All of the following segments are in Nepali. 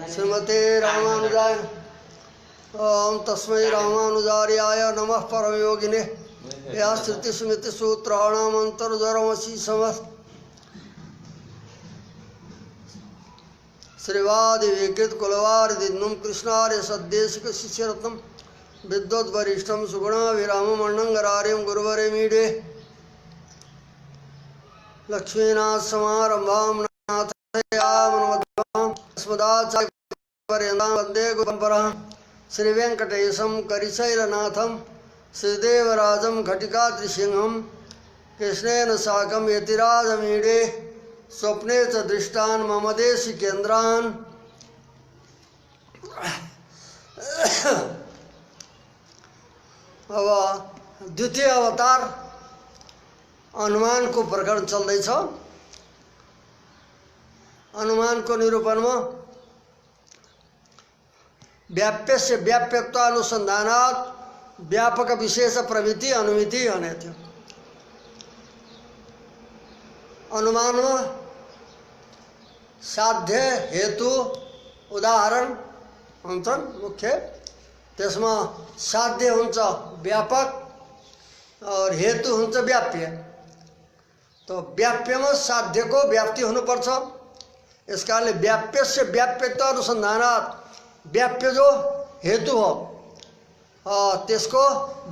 श्रीमते रामानुजाय ओम तस्मै रामानुजार्याय नमः परमयोगिने या श्रुतिस्मृतिसूत्राणामन्तर्जरमसि समस्त श्रीवादिवेकृत कुलवारिदिन्नुं कृष्णार्य सद्देशिक शिष्यरत्नं विद्वद्वरिष्ठं सुगुणाभिराममण्डंगरार्यं गुरुवरेमीडे लक्ष्मीनाथसमारम्भां नाथयामनमध्यां अस्मदाचार्यपर्यन्तां वन्दे गुरुपरम्परां श्रीवेङ्कटेशं करिशैलनाथं श्रीदेवराजं घटिकाद्रिसिंहं कृष्णेन साकं यतिराजमीडे स्वप्ने च दृष्टान् मम देशिकेन्द्रान् अब द्वितीय अवतार अनुमान को प्रकरण चल्दैछ। अनुमान को निरूपण में व्याप्य से व्याप्यत्वानुसंधानात् व्यापक विशेष प्रमिति अनुमिति भने थियो। अनुमान में साध्य हेतु उदाहरण हुन्छन् मुख्य, त्यसमा साध्य हुन्छ व्यापक और हेतु हुन्छ व्याप्य। तो व्याप्य में साध्य को व्याप्ति हुनुपर्छ। इस कारणले व्याप्य से व्याप्यत्व अनुसंधानात् व्याप्य जो हेतु हो त्यसको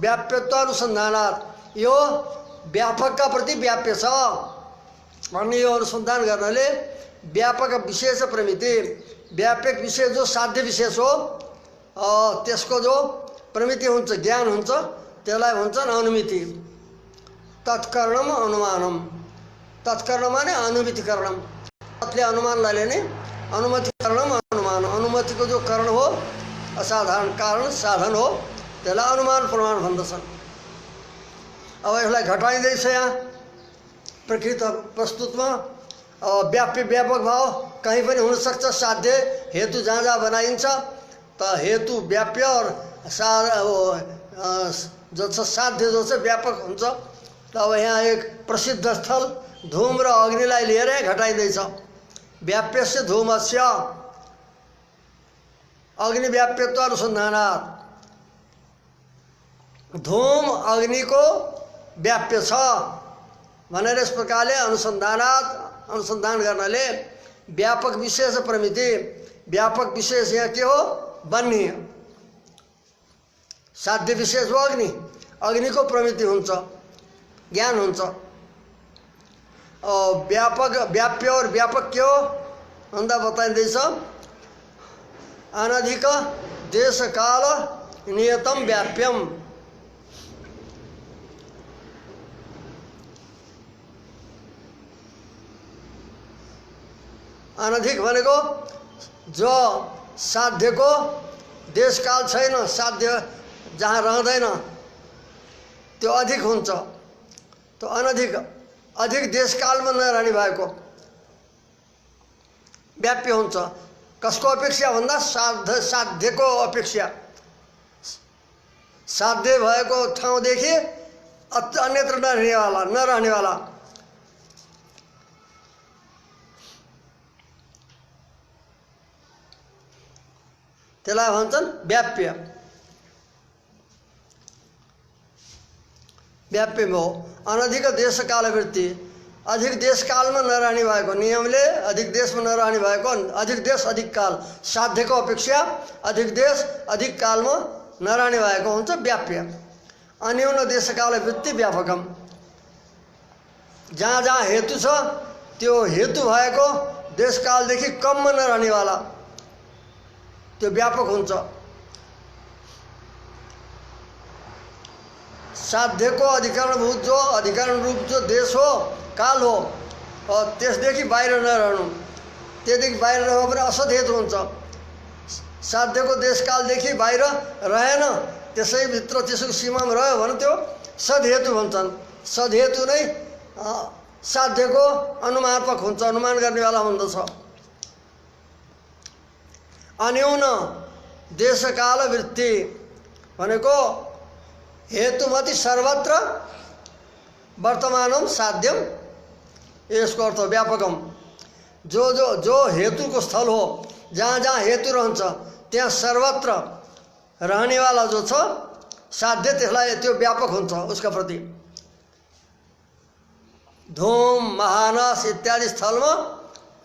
व्याप्यत्व अनुसंधानात् यो व्यापक का प्रति व्याप्य छ भन्ने यो अनुसंधान गर्नाले व्यापक विशेष प्रमिति व्यापक विशेष जो साध्य विशेष हो त्यसको जो प्रमिति हुन्छ ज्ञान हुन्छ त्यसलाई भन्छन् अनुमिति। तत्कर्णम अनुमानम, तत्कर्ण माने अनुमितिकरणम, तत्ले अनुमानलाई लिने अनुमतिकरणम अनुमान। अनुमति को जो कर्ण हो असाधारण कारण साधन हो त्यसलाई अनुमान प्रमाण भन्दछन्। अब यसलाई घटाइँदैछ यहाँ प्रकृत प्रस्तुत में व्याप्य व्यापक भाव कहीं पनि हुन सक्छ। साध्य हेतु जहाँ जहाँ बनाइन्छ त हेतु व्याप्य और जो छ साध्य जो चाहिँ व्यापक हुन्छ। अब यहाँ एक प्रसिद्ध स्थल धूम र अग्निलाई लिएर घटाइँदैछ। व्याप्य से धूमस्य अग्नि व्याप्यत्व अनुसंधानात् धूम अग्नि को व्याप्य छ भनेर इस प्रकारले अनुसंधान गर्नाले व्यापक विशेष प्रमिति व्यापक विशेष यहाँ के हो बन्ने साध्य विशेष हो अग्नि, अग्नि को प्रमिति हुन्छ ज्ञान हुन्छ। और व्यापक व्याप्य और व्यापक के हो भन्दा बताइँदैछ अनधिक देश काल नियतम व्याप्यम। अनधिक भनेको जो साध्य को देश काल छैन, साध्य जहाँ रहँदैन त्यो अधिक हुन्छ। तो अनधिक अधिक देश काल में नरहने भएको व्याप्य हुन्छ। कसको अपेक्षा भन्दा साध्य को अपेक्षा साध्य भएको ठाउँदेखि अन्यत्र नरहने वाला त्यसलाई भन्छन् व्याप्य। व्याप्य में हो अनधिक देश कालवृत्ति अधिक देश काल में नरहने भएको नियमले अधिक देश में नरहने भएको अधिक देश अधिक काल साध्य को अपेक्षा अधिक देश अधिक काल में नरहने भएको हुन्छ व्याप्य। अन्यून देश कालवृत्ति व्यापकम जहाँ जहाँ हेतु छ त्यो हेतु भएको देश कालदेखि कम में नरहने वाला त्यो व्यापक हुन्छ। साध्य को अधिकरणभूत जो अधिकरण रूप जो देश हो काल हो और त्यसदेखि बाहिर नरहनु त्यदेखि बाहिर रह्यो भने असद हेतु हुन्छ। साध्य को देश कालदेखि बाहिर रहेन त्यसै भित्र त्यसको सीमामा रह्यो भने त्यो सदहेतु भन्छन्। सदहेतु नै साध्य को अनुमापक हुन्छ, अनुमान गर्नेवाला हुँदछ। अन्यून देश काल वृत्ति भनेको हेतुमति सर्वत्र वर्तमानम साध्यम यसको अर्थ व्यापकम। जो जो जो हेतु को स्थल हो जहाँ जहाँ हेतु रहन्छ त्यहाँ सर्वत्र रहनेवाला जो छ साध्य त्यसलाई त्यो व्यापक हुन्छ उसका प्रति। धूम महानस इत्यादि स्थलमा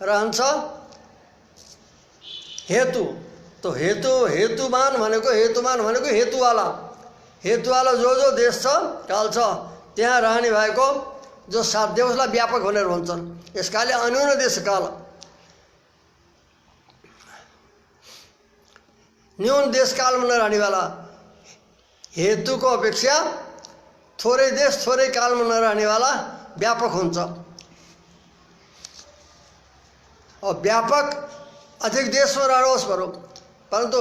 रहन्छ हेतु। तो हेतुमान भनेको हेतुवाला जो देश छ काल छ त्यहाँ रहने भएको जो साध्य उसलाई व्यापक भनेर भन्छन्। यसकाले अन्यून देश काल, न्यून देश कालमा नरहनेवाला, हेतुको अपेक्षा थोरै देश थोरै कालमा नरहनेवाला व्यापक हुन्छ। और व्यापक अधिक देशमा रहोस् बरु, परंतु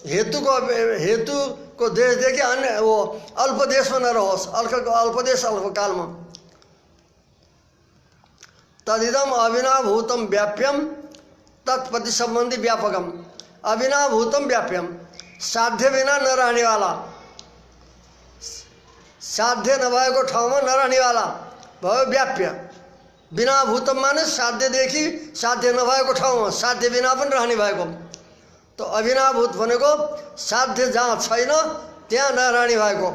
हेतुको देशदेखि अन्य वो अल्प देशमा नरहोस्, अल्प देश अल्प कालमा। तदिदम अविनाभूतम व्याप्यम तत्पति संबंधी व्यापकम। अविनाभूतम व्याप्यम, साध्य बिना नरहने वाला, साध्य नभएको ठाउँमा नरहने वाला भयो व्याप्य। बिना भूतम माने साध्यदेखि साध्य नभएको ठाउँमा साध्य बिना पनि रहने भएको। तो अविनाभूत भनेको साध्य जहाँ छैन त्यहाँ नरहने भएको।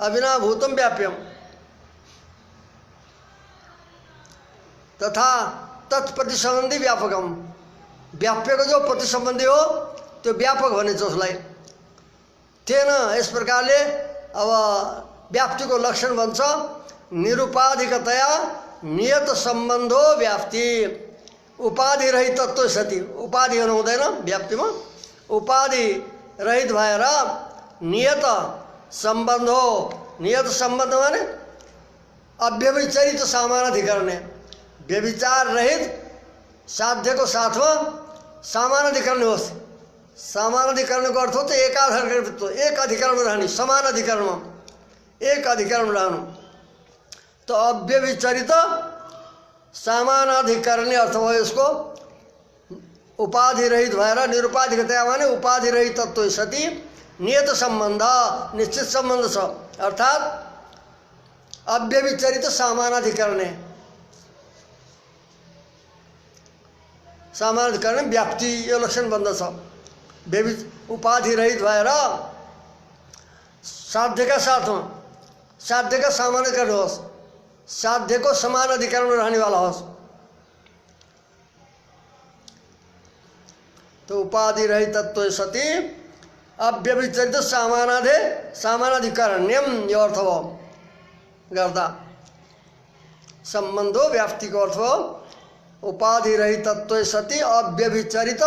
अविनाभूतम व्याप्यम तथा तत्प्रतिसम्बन्धी व्यापकम। व्याप्यको जो प्रतिसम्बन्धी हो त्यो व्यापक भनिन्छ उसलाई। तेन यस प्रकारले अब व्याप्तिको लक्षण भन्छ निरुपाधिकतया नियत सम्बन्धो व्याप्ति। उपाधि रहित तत्त्व सती, उपाधि हुँदैन व्याप्तिमा। उपाधि रहित भएर नियत सम्बन्ध हो। नियत सम्बन्ध माने अव्यभिचरित सामानाधिकरण। व्यभिचार रहित साध्यको साथमा सामानाधिकरण होस्। सामानाधिकरणको अर्थ हो त एकाधिकरण, एक अधिकरण रहने, समान अधिकरणमा एक अधिकरण रहनु। तो अव्यभिचरित सामानाधिकरण अर्थ भयो यसको। उपाधि रहित भएर निरुपाधिकता माने उपाधि रहित तत्त्व सती नियत सम्बन्ध, निश्चित सम्बन्ध छ, अर्थात् अव्यभिचरित सामानाधिकरण। सामानाधिकरण व्याप्ति यो लक्षण बन्दछ। उपाधि रहित भएर साध्यका साथमा साध्यका सामानाधिकरण होस्, साध्यको समान अधिकरण रहनेवाला होस्। तो उपाधि रहित तत्त्व सती अव्यभिचरित सामानाधिकरण्यम यो अर्थ हो गर्दा। सम्बन्धो व्याप्तिको अर्थ हो उपाधि रहित तत्त्व सती अव्यभिचरित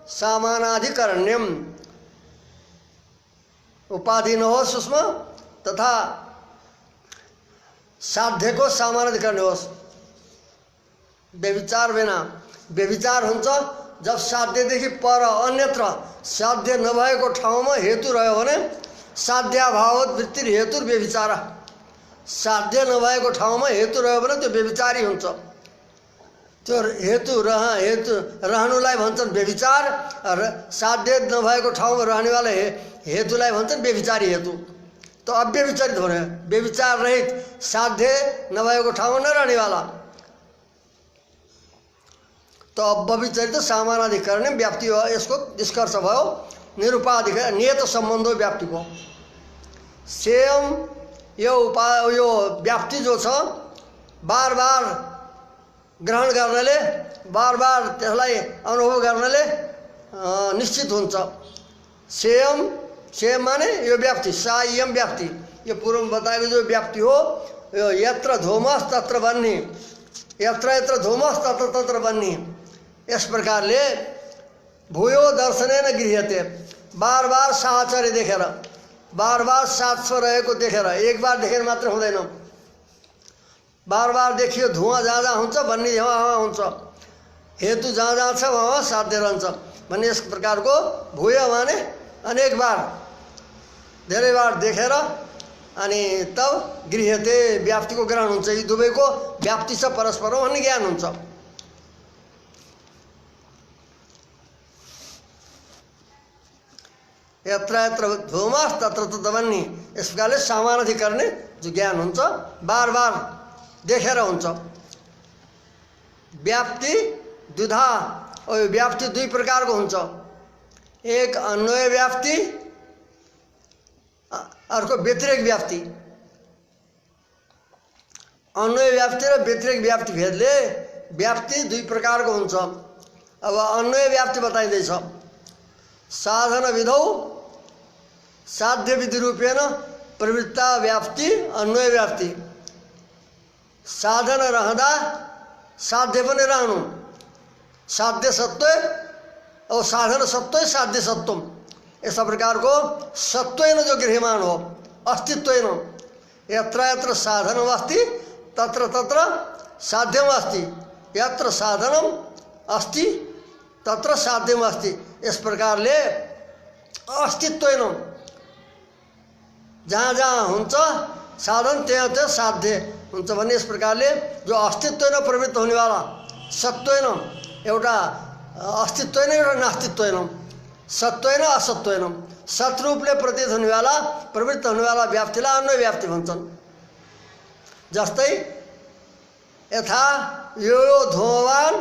सामानाधिकरण्यम। उपाधि नहोस् उसमा तथा साध्यको सामानाधिकरण होस्। व्यभिचार बिना, व्यभिचार हुन्छ जब साध्यदेखि पर अन्यत्र साध्य नभएको ठाउँमा हेतु रह्यो भने साध्याभावत वृत्ति हेतु व्यभिचार। साध्य नभएको ठाउँमा हेतु रह्यो भने त्यो व्यभिचारी हुन्छ। त्यो हेतु रहनुलाई भन्छन् व्यभिचार, र साध्य नभएको ठाउँमा रहनेवाला हेतुलाई भन्छन् व्यभिचारी हेतु। तो अव्यभिचरित भने व्यभिचार रहित साध्य नभएको ठाउँमा नरहनेवाला। तो अव्यभिचरित सामानाधिकरण व्याप्ति हो। यसको निष्कर्ष भयो निरुपाधिकरण नियत सम्बन्धो व्याप्तिको। सेम यो व्याप्ति जो छ बार बार ग्रहण गर्नाले, बार बार त्यसलाई अनुभव गर्नाले निश्चित हुन्छ। सेम माने यो व्याप्ति, सायम व्याप्ति। यो पूर्व बताएको जो व्याप्ति हो यो यत्र धूमस तत्र बन्नी, यत्र यत्र धूमस तत्र तत्र बन्नी। यस प्रकारले भूयो दर्शनेन गृह्यते। बार बार साहचर्य देखेर, बार बार साथ रहेको देखेर, एक बार देखेर मात्र हुँदैन। बार बार देखियो धुआँ जहाँ जहाँ हुन्छ बन्नी वहाँ हुन्छ, हेतु जहाँ जहाँ छ वहाँ साध्य रहन्छ भन्ने यस प्रकारको भूय माने अनेक बार, धेरै बार देखेर अनि तब गृह्यते व्याप्तिको ग्रहण हुन्छ। यी दुवैको व्याप्ति छ परस्पर भन्ने ज्ञान हुन्छ। यत्र यत्र धूमस तत्र तत्र बन्नी। यस प्रकारले सामानाधिकरण जो ज्ञान हुन्छ बार बार देखेर हुन्छ। व्याप्ति द्विधा व्याप्ति दुई प्रकारको हुन्छ। एक अन्वय व्याप्ति, अर्को व्यतिरेक व्याप्ति। अन्वय व्याप्ति र व्यतिरेक व्याप्ति भेदले व्याप्ति दुई प्रकारको हुन्छ। अब अन्वय व्याप्ति बताइँदैछ। साधन विधौ साध्य विधि रूपेण प्रवृत्ता व्याप्ति अन्वय व्याप्ति। साधन रहँदा साध्य पनि रहनु, साध्य सत्व और साधन सत्व साध्य सत्वम, यस प्रकारको सत्वेन जो गृह्यमान हो, अस्तित्वेन। यत्र यत्र साधनम अस्ति तत्र तत्र साध्यम अस्ति, यत्र साधनम अस्ति तत्र साध्यम अस्ति। इस प्रकारले अस्तित्वेन जहाँ जहाँ हुन्छ साधन त्यहाँ त्यहाँ साध्य हुन्छ भन्ने इस प्रकारले जो अस्तित्वेन प्रवृत्त हुनेवाला सत्वेन, एउटा अस्तित्वेन एउटा नास्तित्वेन, सत्वेन असत्वेन, सत्रूपले प्रतीत हुनेवाला प्रवृत्त हुनेवाला व्याप्तिलाई अन्वय व्याप्ति भन्छन्। जस्तै यथा यो धूमवान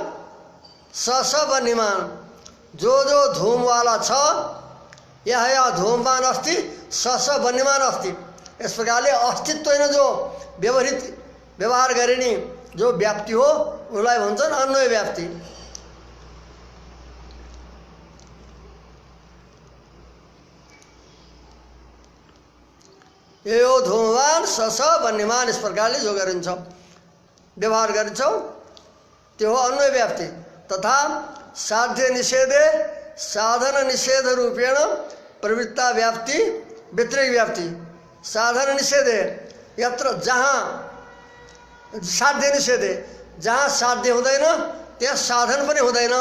स स बन्यमान, जो धूमवाला छ यहाँ धूमवान अस्ति, स स बन्यमान अस्ति। इस प्रकारले अस्तित्वेन जो व्यवहार गरिने जो व्याप्ति हो उसलाई भन्छन् अन्वय व्याप्ति। यो धूमवान स स बन्यमान, इस प्रकारले जो गरिन्छ व्यवहार गरिन्छ त्यो हो अन्वय व्याप्ति। तथा साध्य निषेधे साधन निषेध रूपेण प्रवृत्ता व्याप्ति व्यतिरेक व्याप्ति। साधन निषेधे यत्र जहाँ साध्य निषेधे, जहाँ साध्य हुँदैन त्यहाँ साधन पनि हुँदैन।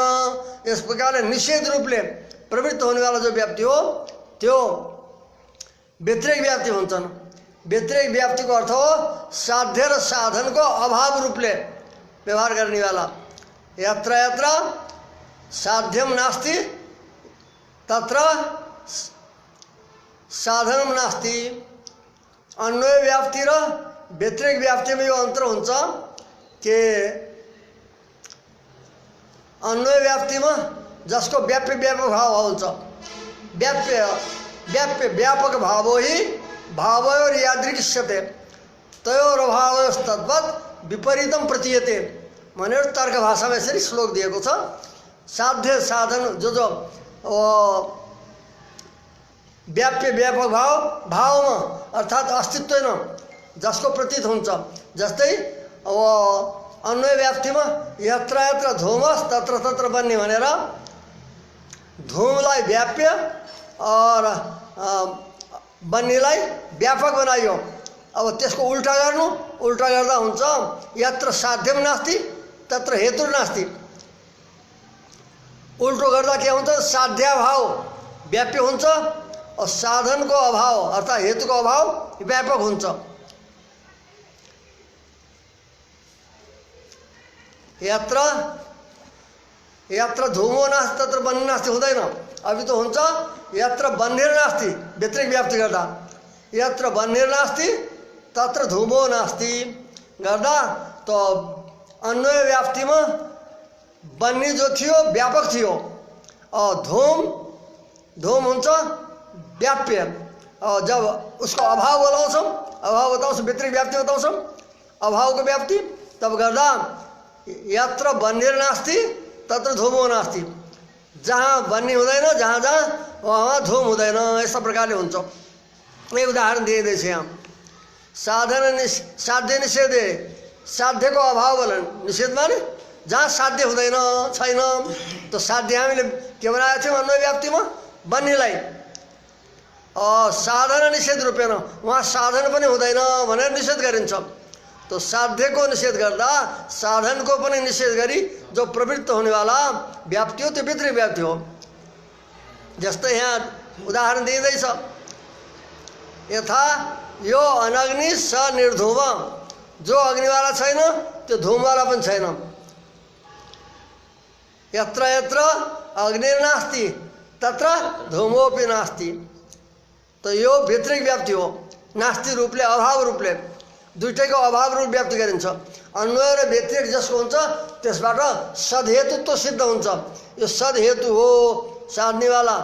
यस प्रकारले निषेध रूपले प्रवृत्त हुनेवाला जो व्याप्ति हो त्यो व्यतिरेक व्याप्ति भन्छन्। व्यतिरेक व्याप्तिको अर्थ हो साध्य र साधनको अभाव रूपले व्यवहार गर्नेवाला। यत्र यत्र साध्यम नास्ति तत्र साधनम नास्ति। अन्वय व्याप्ति र व्यतिरेक व्याप्तिमा यो अन्तर हुन्छ कि अन्वय व्याप्तिमा जसको व्याप्य व्यापक भाव हुन्छ, व्यापक भावो ही भावयोर यादृक्ष्यते तयोर अभावस्तद्वत् विपरीतम प्रतीयते भनेर तर्क भाषामा यसरी श्लोक दिएको छ। साध्य साधन जो व्याप्य व्यापक भावमा अर्थात् अस्तित्वेन जसको प्रतीत हुन्छ। जस्तै अब अन्वय व्याप्तिमा यत्र यत्र धूमस तत्र तत्र बन्ने भनेर धूमलाई व्याप्य और बन्नेलाई व्यापक बनाइयो। अब त्यसको उल्टा गर्नु, उल्टा गर्दा हुन्छ यत्र साध्यम नास्ति तत्र हेतु नास्ति। उल्टो गर्दा के हुन्छ साध्याभाव व्याप्य हुन्छ और साधनको अभाव अर्थात् हेतुको अभाव व्यापक हुन्छ। यत्र यत्र धूमो नास्ति तत्र बन्ने नास्ति हुँदैन। अभी तो हुन्छ यत्र बन्नेर नास्ति व्यतिरेक व्याप्ति गर्दा, यत्र बन्नेर नास्ति तत्र धूमो नास्ति गर्दा तो अन्वय व्याप्तिमा बन्ने जो थियो व्यापक थियो और धूम हुन्छ व्याप्य। और जब उसको अभाव बताउँछौँ व्यतिरेक व्याप्ति बताउँछौँ अभावको व्याप्ति, तब गर्दा यत्र बन्नेर नास्ति तत्र धूमो नास्ति। जहाँ बन्ने हुँदैन जहाँ जहाँ वहाँ धूम हुँदैन। यस्तो प्रकारले हुन्छ। एक उदाहरण दिँदैछ यहाँ। साध्य निषेधे साध्यको अभाव बोलन निषेध माने जहाँ साध्य हुँदैन छैन। तो साध्य हामीले के बनाएको थियौँ अन्वय व्याप्तिमा बन्नेलाई, साधन निषेध रूपेण वहाँ साधन पनि हुँदैन भनेर निषेध गरिन्छ। तो साध्य को निषेध गर्दा साधन को पनि निषेध गरी जो प्रवृत्त होनेवाला व्याप्ति हो त्यो व्यतिरेक व्याप्ति हो। जस्तै यहाँ उदाहरण दिँदैछ यथा यो अनग्नि स निर्धूम, जो अग्निवाला छैन त्यो धूमवाला पनि छैन। यत्र यत्र अग्निर्नास्ति तत्र धूमोपि नास्ति। तो यो व्यतिरेक व्याप्ति हो, नास्ति रूपले अभाव रूपले दुईटैको अभाव रूप व्याप्ति गरिन्छ। अन्वय र व्यतिरेक जसको हुन्छ त्यसबाट सदहेतुत्व सिद्ध हुन्छ। यो सदहेतु हो साध्नेवाला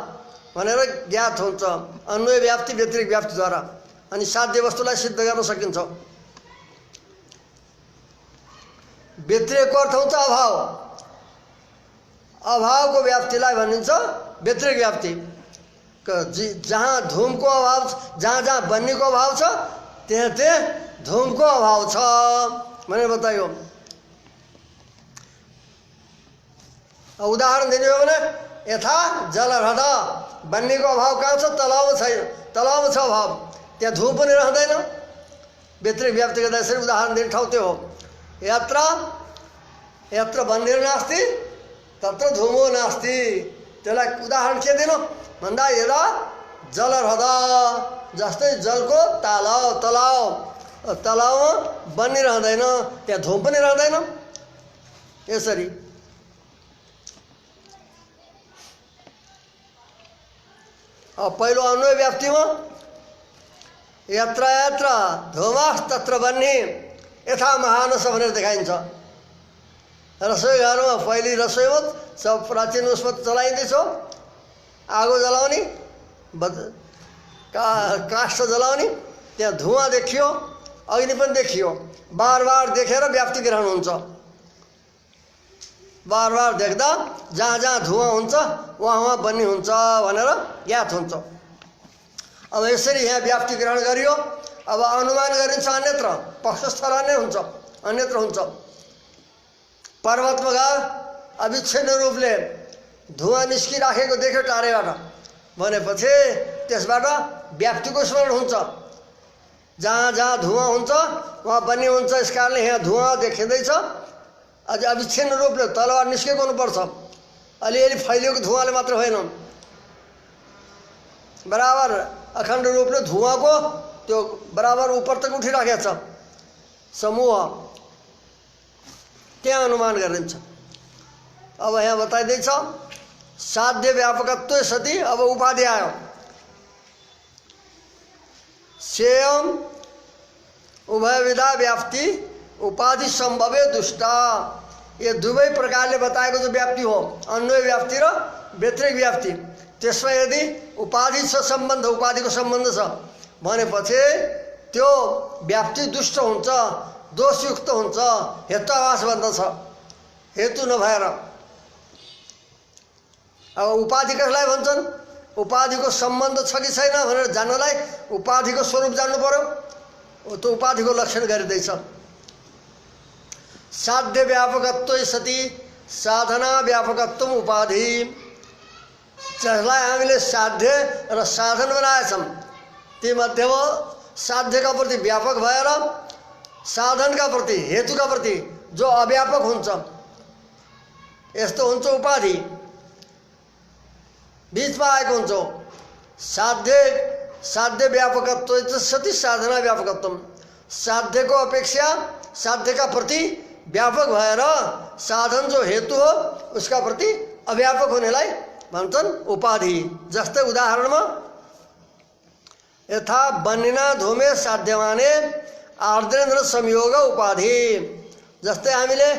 भनेर ज्ञात हुन्छ अन्वय व्याप्ति व्यतिरेक व्याप्तिद्वारा। अनि साध्य वस्तुलाई सिद्ध गर्न सकिन्छ। व्यतिरेकको अर्थ हुन्छ अभाव। अभावको व्याप्तिलाई भनिन्छ व्यतिरेक व्याप्ति। जहाँ धूमको अभाव, जहाँ जहाँ बन्नेको अभाव छ त्यहाँ त्यहाँ धूमको अभाव छ भनेर बताइयो। उदाहरण दिने हो भने यथा जलहृद, बन्नेको अभाव कहाँ छ? तलाउमा छैन, तलाउमा छ अभाव, त्यहाँ धूम पनि रहँदैन। व्यतिरेक व्याप्ति गर्दा यसरी उदाहरण दिने ठाउँ त्यो हो। यत्र यत्र बन्नेर नास्ति तत्र धूमो नास्ति। त्यसलाई उदाहरण के दिनु भन्दा यदा जलहृद, जस्तै जलको तालाउ, तलाउमा बन्नी रहँदैन, त्यहाँ धूम पनि रहँदैन। यसरी पहिलो अन्वय व्याप्तिमा यत्र यत्र धूमास तत्र बन्नी यथा महानस भनेर देखाइन्छ। रसोई घरमा पहिले रसोईमा सब प्राचीन उसमा चलाइँदैछ, आगो जलाउने, काष्ठ जलाउने, त्यहाँ धुवाँ देखियो, अग्नि पनि देखियो। बार बार देखेर व्याप्ति ग्रहण हुन्छ। बार बार देख्दा जहाँ जहाँ धुवाँ हुन्छ वहाँ वहाँ बन्नी हुन्छ भनेर ज्ञात हुन्छ। अब यसरी यहाँ व्याप्ति ग्रहण गरियो। अब अनुमान गरिन्छ अन्यत्र, पक्षस्थल अन्य हुन्छ, अन्यत्र हुन्छ। पर्वतमा अविच्छिन्न रूपले धुवाँ निस्किराखेको देख्यो टाढेबाट भनेपछि त्यसबाट व्याप्तिको स्मरण हुन्छ। जहाँ जहाँ धुवाँ हुन्छ वहाँ बन्नी हुन्छ। यस कारणले यहाँ धुवाँ देखिँदैछ, अझ अविच्छिन्न रूपले तलबाट निस्केको हुनुपर्छ। अलिअलि फैलिएको धुवाँले मात्र होइन, बराबर अखण्ड रूपले धुवाँको त्यो बराबर उपर तक उठिराखेको छ समूह, त्यहाँ अनुमान गरिन्छ। अब यहाँ बताइँदैछ साध्य व्यापकत्व सती। अब उपाधि आयो। सेयम उभय विधा व्याप्ति उपाधि सम्भवे दुष्टा। ये दुवै प्रकारले बताएको जो व्याप्ति हो, अन्वय व्याप्ति र व्यतिरेक व्याप्ति, त्यसमा यदि उपाधि छ, सम्बन्ध, उपाधिको सम्बन्ध छ भनेपछि त्यो व्याप्ति दुष्ट हुन्छ, दोषयुक्त हुन्छ, हेत्वाभास बन्दछ, हेतु नभएर। अब उपाधि कसलाई भन्छन्? उपाधिको सम्बन्ध छ कि छैन भनेर जान्नलाई उपाधिको स्वरूप जान्नु पर्यो। त्यो उपाधिको लक्षण गरिँदैछ। साध्य व्यापकत्व सती साधना व्यापकत्व उपाधि। जसलाई हामीले साध्य र साधन बनाएछौँ तीमध्येमा साध्यका प्रति व्यापक भएर साधनका प्रति, हेतुका प्रति जो अव्यापक हुन्छ, यस्तो हुन्छ उपाधि। बीचमा आएको हुन्छ साध्य व्यापकत्व सती साधना व्यापकत्व। साध्यको अपेक्षा साध्यका प्रति व्यापक भएर साधन जो हेतु हो उसका प्रति अव्यापक होनेलाई भन्छन् उपाधि। जस्तै उदाहरणमा यथा बन्निना धूमे साध्यमाने आर्द्रेन्द्र संयोग उपाधि। जस्तै हामीले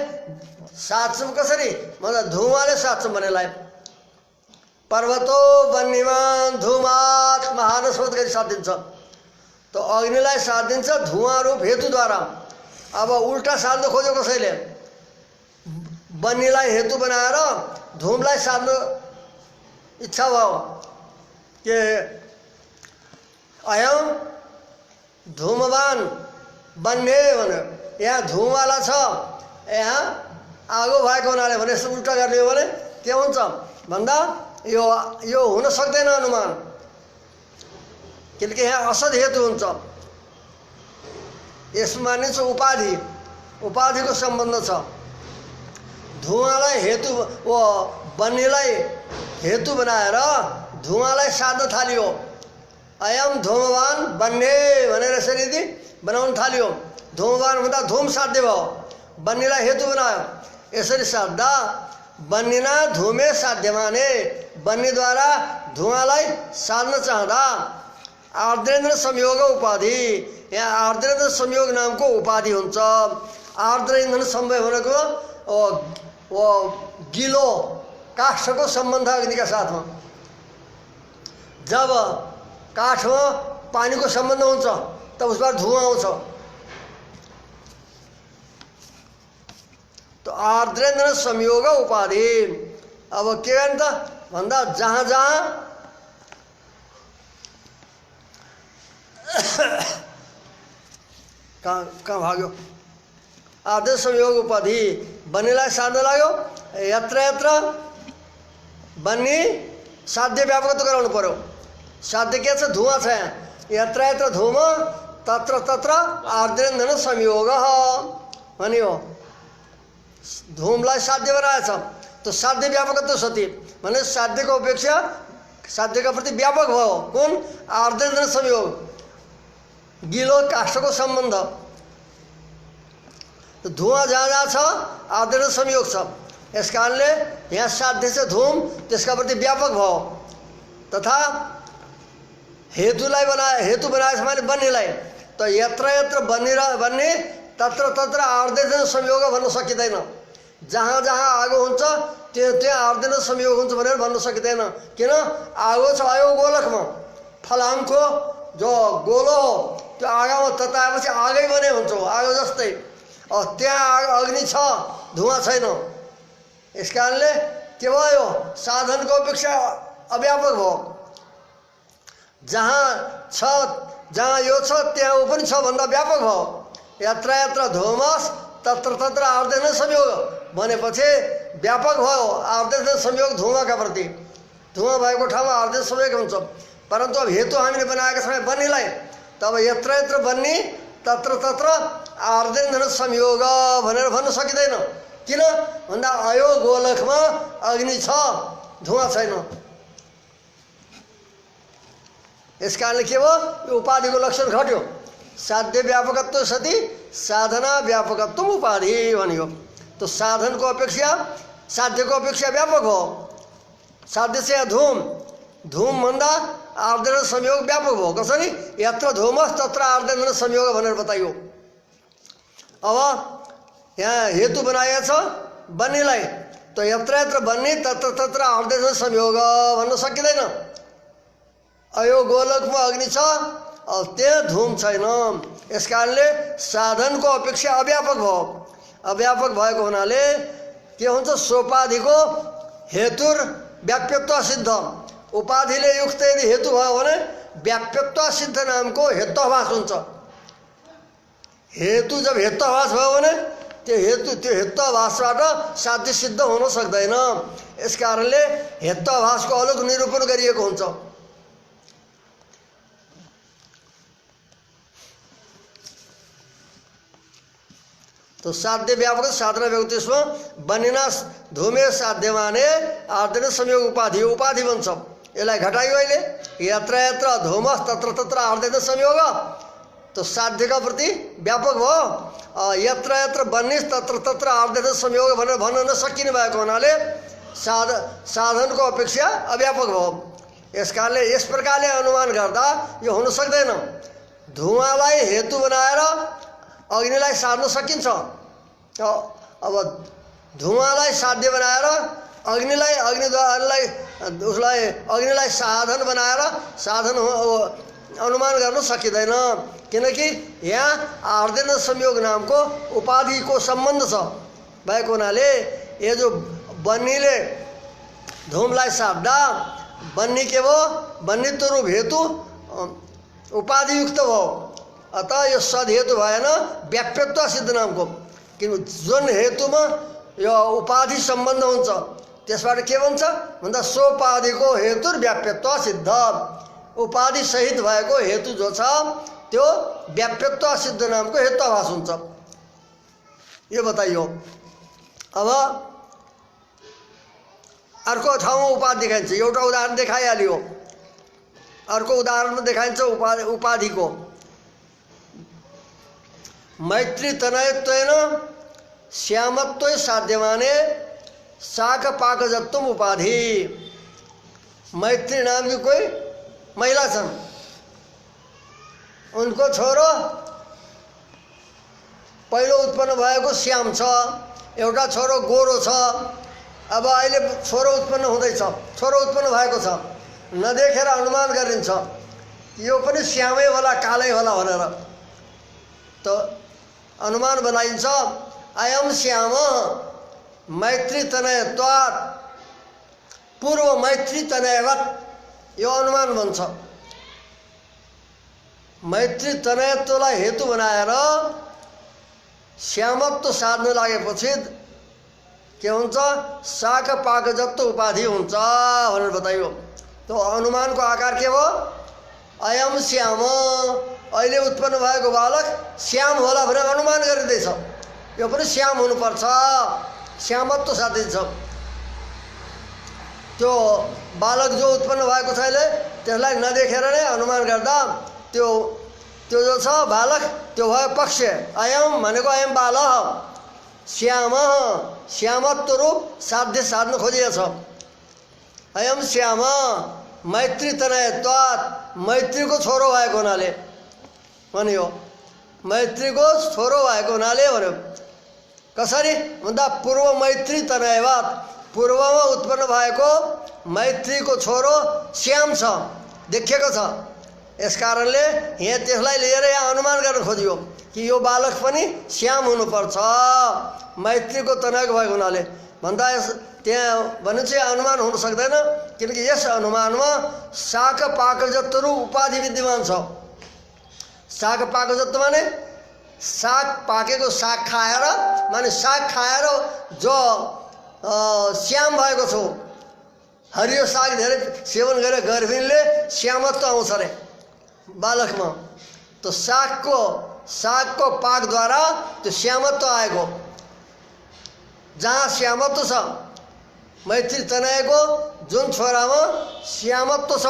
साध्छौँ कसरी मतलब धुवाले साध्छौँ भनेलाई। पर्वतो बन्नीमान धुमात महानस्वत गरी साधिन्छ। तो अग्निलाई साधिन्छ धुवाँ रूप हेतुद्वारा। अब उल्टा साध्न खोज्यो कसैले, बन्नीलाई हेतु बनाएर धुमलाई साध्न इच्छा भयो के अयम धूमवान बन्ने भनेर यहाँ धुमवाला छ, यहाँ आगो भएको हुनाले भने यसो उल्टा गर्ने हो भने के हुन्छ भन्दा यो हुन सक्दैन अनुमान, किनकि यहाँ असद हेतु हुन्छ। यसमा मानिन्छ उपाधि, उपाधिको सम्बन्ध छ। धुवाँलाई हेतु वो बन्नेलाई हेतु बनाएर धुवाँलाई साध्न थालियो। अयम धूमवान बन्ने भनेर यसरी यदि बनाउन थालियो, धूमवान भन्दा धूम साध्य भयो, बन्नेलाई हेतु बनायो। यसरी साध्दा बन्निना धुमे साध्यमाने, बन्नीद्वारा धुवाँलाई साध्न चाहँदा आर्द्रेन्द्र संयोग उपाधि, यहाँ आर्द्रेन्द्र संयोग नामको उपाधि हुन्छ। आर्द्र इन्धन समय भनेको वो गिलो काठको सम्बन्ध अग्निका साथमा। जब काठमा पानीको सम्बन्ध हुन्छ तब उसबाट धुवाँ आउँछ। तो आर्द्रेन्द्र संयोग उपाधि। अब के गर्नु त भन्दा जहाँ जहाँ कहाँ भाग्यो आर्द्र संयोग उपाधि बन्नेलाई साध्न लाग्यो। यत्र यत्र बन्ने साध्य व्यापकत्व गराउनु पर्यो। साध्य के छ? धुवाँ छ यहाँ। यत्र यत्र धूम तत्र तत्र आर्द्रेन्द्र संयोग भनियो। धूमलाई साध्य बनाएछ तो साध्य व्यापकत्व सती भने साध्यको अपेक्षा साध्यका प्रति व्यापक भयो। कुन? आर्द्रेन्द्र संयोग, गिलो काष्ठको सम्बन्ध। तो धुआं जहाँ जहाँ छ आर्द्रेन्द्र संयोग छ। यस कारणले यहाँ साध्य से धूम त्यसका प्रति व्यापक भयो। तथा हेतुलाई बनाए, हेतु बनाएछ भने बन्नेलाई त यत्र यत्र बन्ने तत्र तत्र आर्द्रेन्द्र संयोग भन्न सकिँदैन। जहाँ जहाँ आगो हुन्छ त्यहाँ आर्द्रेन्द्र संयोग हुन्छ भनेर भन्न सकिँदैन। किन? आगो छ आयो गोलकमा, फलामको जो गोलो हो त्यो आगोमा तताएपछि आगै बने हुन्छ, आगो जस्तै। त्यहाँ अग्नि छ, धुवाँ छैन। यस कारणले के भयो? साधनको अपेक्षा अव्यापक भयो। जहाँ छ, जहाँ यो छ त्यहाँ ऊ पनि छ भन्दा व्यापक भयो। यत्र यत्र धूमस तत्र तत्र आर्द्रेन्द्र संयोग भनेपछि व्यापक भयो। आर्द्रेन्द्र संयोग धुवाँका प्रति, धुवाँ भएको ठाउँमा आर्द्रेन्द्र संयोग हुन्छ। परन्तु अब हेतु हामीले बनाएका छौँ बन्नेलाई, तब यत्र यत्र बन्ने तत्र तत्र आर्द्रेन्द्र संयोग भनेर भन्न सकिँदैन। किन भन्दा अयो गोलकमा अग्नि छ, धुवाँ छैन। यस कारणले के भयो? यो उपाधिको लक्षण घट्यो। साध्य व्यापकत्व सती साधना व्यापकत्व उपाधि भनियो। तो साधनको अपेक्षा साध्यको अपेक्षा व्यापक हो। साध्य से धूम, धूम भन्दा आर्द्रेन्द्र संयोग व्यापक भयो। कसरी? यत्र धूमस तत्र आर्द्रेन्द्र संयोग भनेर बताइयो। अब यहाँ हेतु बनाएको छ बन्नेलाई, तो यत्र यत्र बन्ने तत्र तत्र आर्द्रेन्द्र संयोग भन्न सकिँदैन। अयो गोलकमा अग्नि छ, अब त्यहाँ धूम छैन। यस कारणले साधनको अपेक्षा अव्यापक भयो। अव्यापक भएको हुनाले के हुन्छ? सोपाधिको हेतुर व्याप्यत्व सिद्ध। उपाधिले युक्त यदि हेतु भयो भने व्याप्यत्व सिद्ध नामको हेत्वाभास हुन्छ। हेतु जब हेत्वाभास भयो भने त्यो हेत्वाभासबाट साध्य सिद्ध हुन सक्दैन। यस कारणले हेत्वाभासको अलग निरूपण गरिएको हुन्छ। तो साध्य व्यापक साधना व्यापक त्यसमा बनिना धूमे साध्यमाने आर्द्रेन्द्र संयोग उपाधि, उपाधि बन्छ। यसलाई घटाइयो अहिले। यत्र यत्र धूमस तत्र तत्र आर्द्रेन्द्र संयोग, तो साध्यका प्रति व्यापक भयो। यत्र यत्र बन्ने तत्र तत्र आर्द्रेन्द्र संयोग भनेर भन्न नसकिने भएको हुनाले साधनको अपेक्षा अव्यापक भयो। यस कारणले यस प्रकारले अनुमान गर्दा यो हुन सक्दैन। धुवाँलाई हेतु बनाएर अग्निलाई सार्न सकिन्छ। अब धुवाँलाई साध्य बनाएर अग्निलाई साधन बनाएर साधन अनुमान गर्न सकिँदैन। किनकि यहाँ आर्द्रेन्द्र संयोग नामको उपाधिको सम्बन्ध छ भएको हुनाले यो जो बन्नीले धूमलाई साध्दा बन्नी के भयो? बन्नित्व रूप हेतु उपाधियुक्त भयो। अतः यो सदहेतु भएन, व्याप्यत्व सिद्ध नामको। किन जुन हेतुमा यो उपाधि सम्बन्ध हुन्छ त्यसबाट के भन्छ भन्दा सोपाधिको हेतु व्याप्यत्व सिद्ध। उपाधि सहित भएको हेतु जो छ त्यो व्याप्यत्व सिद्ध नामको हेत्वाभास हुन्छ। यो बताइयो। अब अर्को ठाउँमा उपाधि देखाइन्छ। एउटा उदाहरण देखाइहाल्यो। अर्को उदाहरणमा देखाइन्छ उपाधिको। मैत्री तनयत्वेन श्यामत्व साध्यमाने शाक पाकजत्व उपाधि। मैत्री नाम की कोई महिला छन्, उनको छोरो पहिलो उत्पन्न भएको श्याम छ, एउटा छोरो गोरो छ। अब अहिले छोरो उत्पन्न हुँदैछ, छोरो उत्पन्न भएको छ, नदेखेर अनुमान गरिन्छ यो पनि श्यामै होला कालै होला भनेर त अनुमान बनाइन्छ। अयम श्याम मैत्री तनयत्वात् पूर्व मैत्री तनयवत्, यो अनुमान बन्छ। मैत्री तनयत्वलाई हेतु बनाएर श्यामत्व साध्न लागेपछि के हुन्छ? शाक पाकजत्व उपाधि हुन्छ भनेर बताइयो। तो अनुमानको आकार के भयो? अयम श्याम, अहिले उत्पन्न भएको बालक श्याम होला भनेर अनुमान गरिँदैछ। यो पनि श्याम हुनुपर्छ, श्यामत्व साधिन्छ। त्यो बालक जो उत्पन्न भएको छ अहिले त्यसलाई नदेखेर नै अनुमान गर्दा त्यो जो छ बालक त्यो भयो पक्ष। अयम भनेको अयम बालक, श्याम श्यामत्व रूप साध्य साध्न खोजिएछ। अयम श्याम मैत्री तनयत्वात्, मैत्रीको छोरो भएको हुनाले भनियो, मैत्रीको छोरो भएको हुनाले भन्यो। कसरी भन्दा पूर्व मैत्री तनयवात्, पूर्वमा उत्पन्न भएको मैत्रीको छोरो श्याम छ, देखिएको छ। यस कारणले यहाँ त्यसलाई लिएर यहाँ अनुमान गर्न खोजियो कि यो बालक पनि श्याम हुनुपर्छ मैत्रीको तनयको भएको हुनाले भन्दा त्यहाँ भने चाहिँ अनुमान हुन सक्दैन, किनकि यस अनुमानमा शाक पाकजत्व उपाधि विद्यमान छ। शाक पाकजत्व माने साग पाकेको साग खाएर, माने साग खाएर जो श्याम भएको छ, हरियो साग धेरै सेवन गरेर गर्भिणीले श्यामत्व आउँछ अरे बालकमा। तो सागको पाकद्वारा त्यो श्यामत्व आएको। जहाँ श्यामत्व छ, मैत्री तनयको जुन छोरामा श्यामत्व छ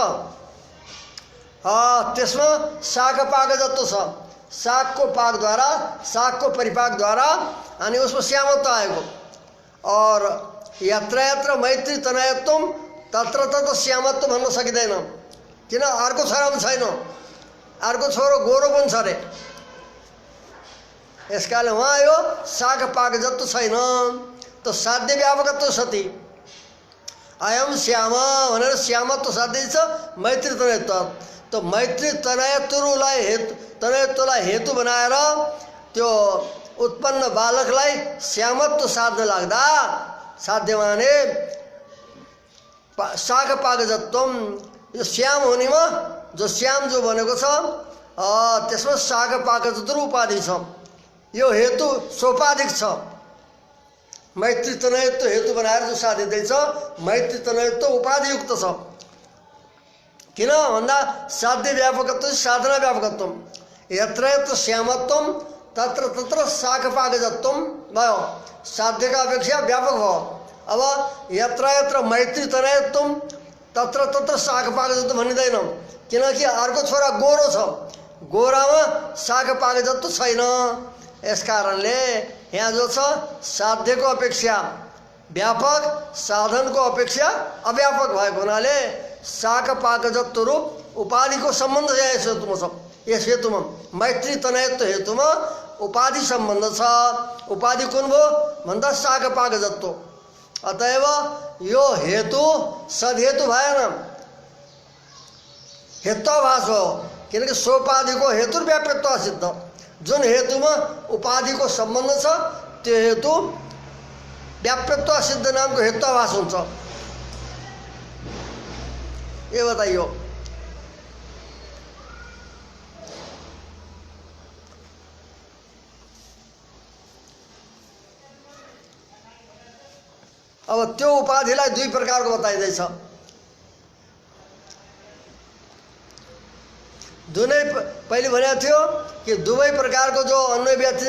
त्यसमा शाक पाकजत्व छ। सागको पाकद्वारा, सागको परिपाकद्वारा अनि उसमा श्यामत्व आएको। और यत्र यत्र मैत्री तनयत्वम तत्र तत्र श्यामत्व भन्न सकिँदैन, किन अर्को छोरामा छैन, अर्को छोरो गोरो पनि छ अरे। यसकाले उहाँ यो साग पाकजत्व छैन। तो साध्य व्यापकत्व सती अयम श्याम भनेर श्यामत्व साध्य छ मैत्री तनयत्व। तो मैत्री तनयत्वलाई हेतु बनाएर त्यो उत्पन्न बालकलाई श्यामत्व साध्न लाग्दा साध्य माने शाक पाकजत्वम, यो श्याम हुनेमा जो श्याम जो भनेको छ त्यसमा शाक पाकजत्व उपाधि छ। यो हेतु सोपाधिक छ। मैत्री तनयत्व हेतु बनाएर जो साधिँदैछ मैत्री तनयत्व उपाधियुक्त छ। किन भन्दा साध्य व्यापकत्व साधना व्यापकत्व, यत्र यत्र श्यामत्वम तत्र तत्र शाक पाकजत्वम भयो, साध्यका अपेक्षा व्यापक भयो। अब यत्र यत्र मैत्री तनयत्वम तत्र तत्र शाक पाकजत्व भनिँदैन, किनकि अर्को छोरा गोरो छ, गोरामा शाक पाकजत्व छैन। यस कारणले यहाँ जो छ साध्यको अपेक्षा व्यापक, साधनको अपेक्षा अव्यापक भएको हुनाले शाक पाकजत्व रूप उपाधिको सम्बन्ध यस हेतुमा छ। यस हेतुमा मैत्री तनयत्व हेतुमा उपाधि सम्बन्ध छ। उपाधि कुन भयो भन्दा शाक पाकजत्व। अतएव यो हेतु सदहेतु भएन, हेत्वाभास हो, किनकि सोपाधिको हेतु व्याप्यत्व सिद्ध। जुन हेतुमा उपाधिको सम्बन्ध छ त्यो हेतु व्याप्यत्व सिद्ध नामको हेत्वाभास हुन्छ। ये बताइयो। अब त्यो उपाधिलाई दुई प्रकारको बताइदैछ। दुनै पहिले भनेको थियो कि दुवै प्रकारको जो अन्वय व्याप्ति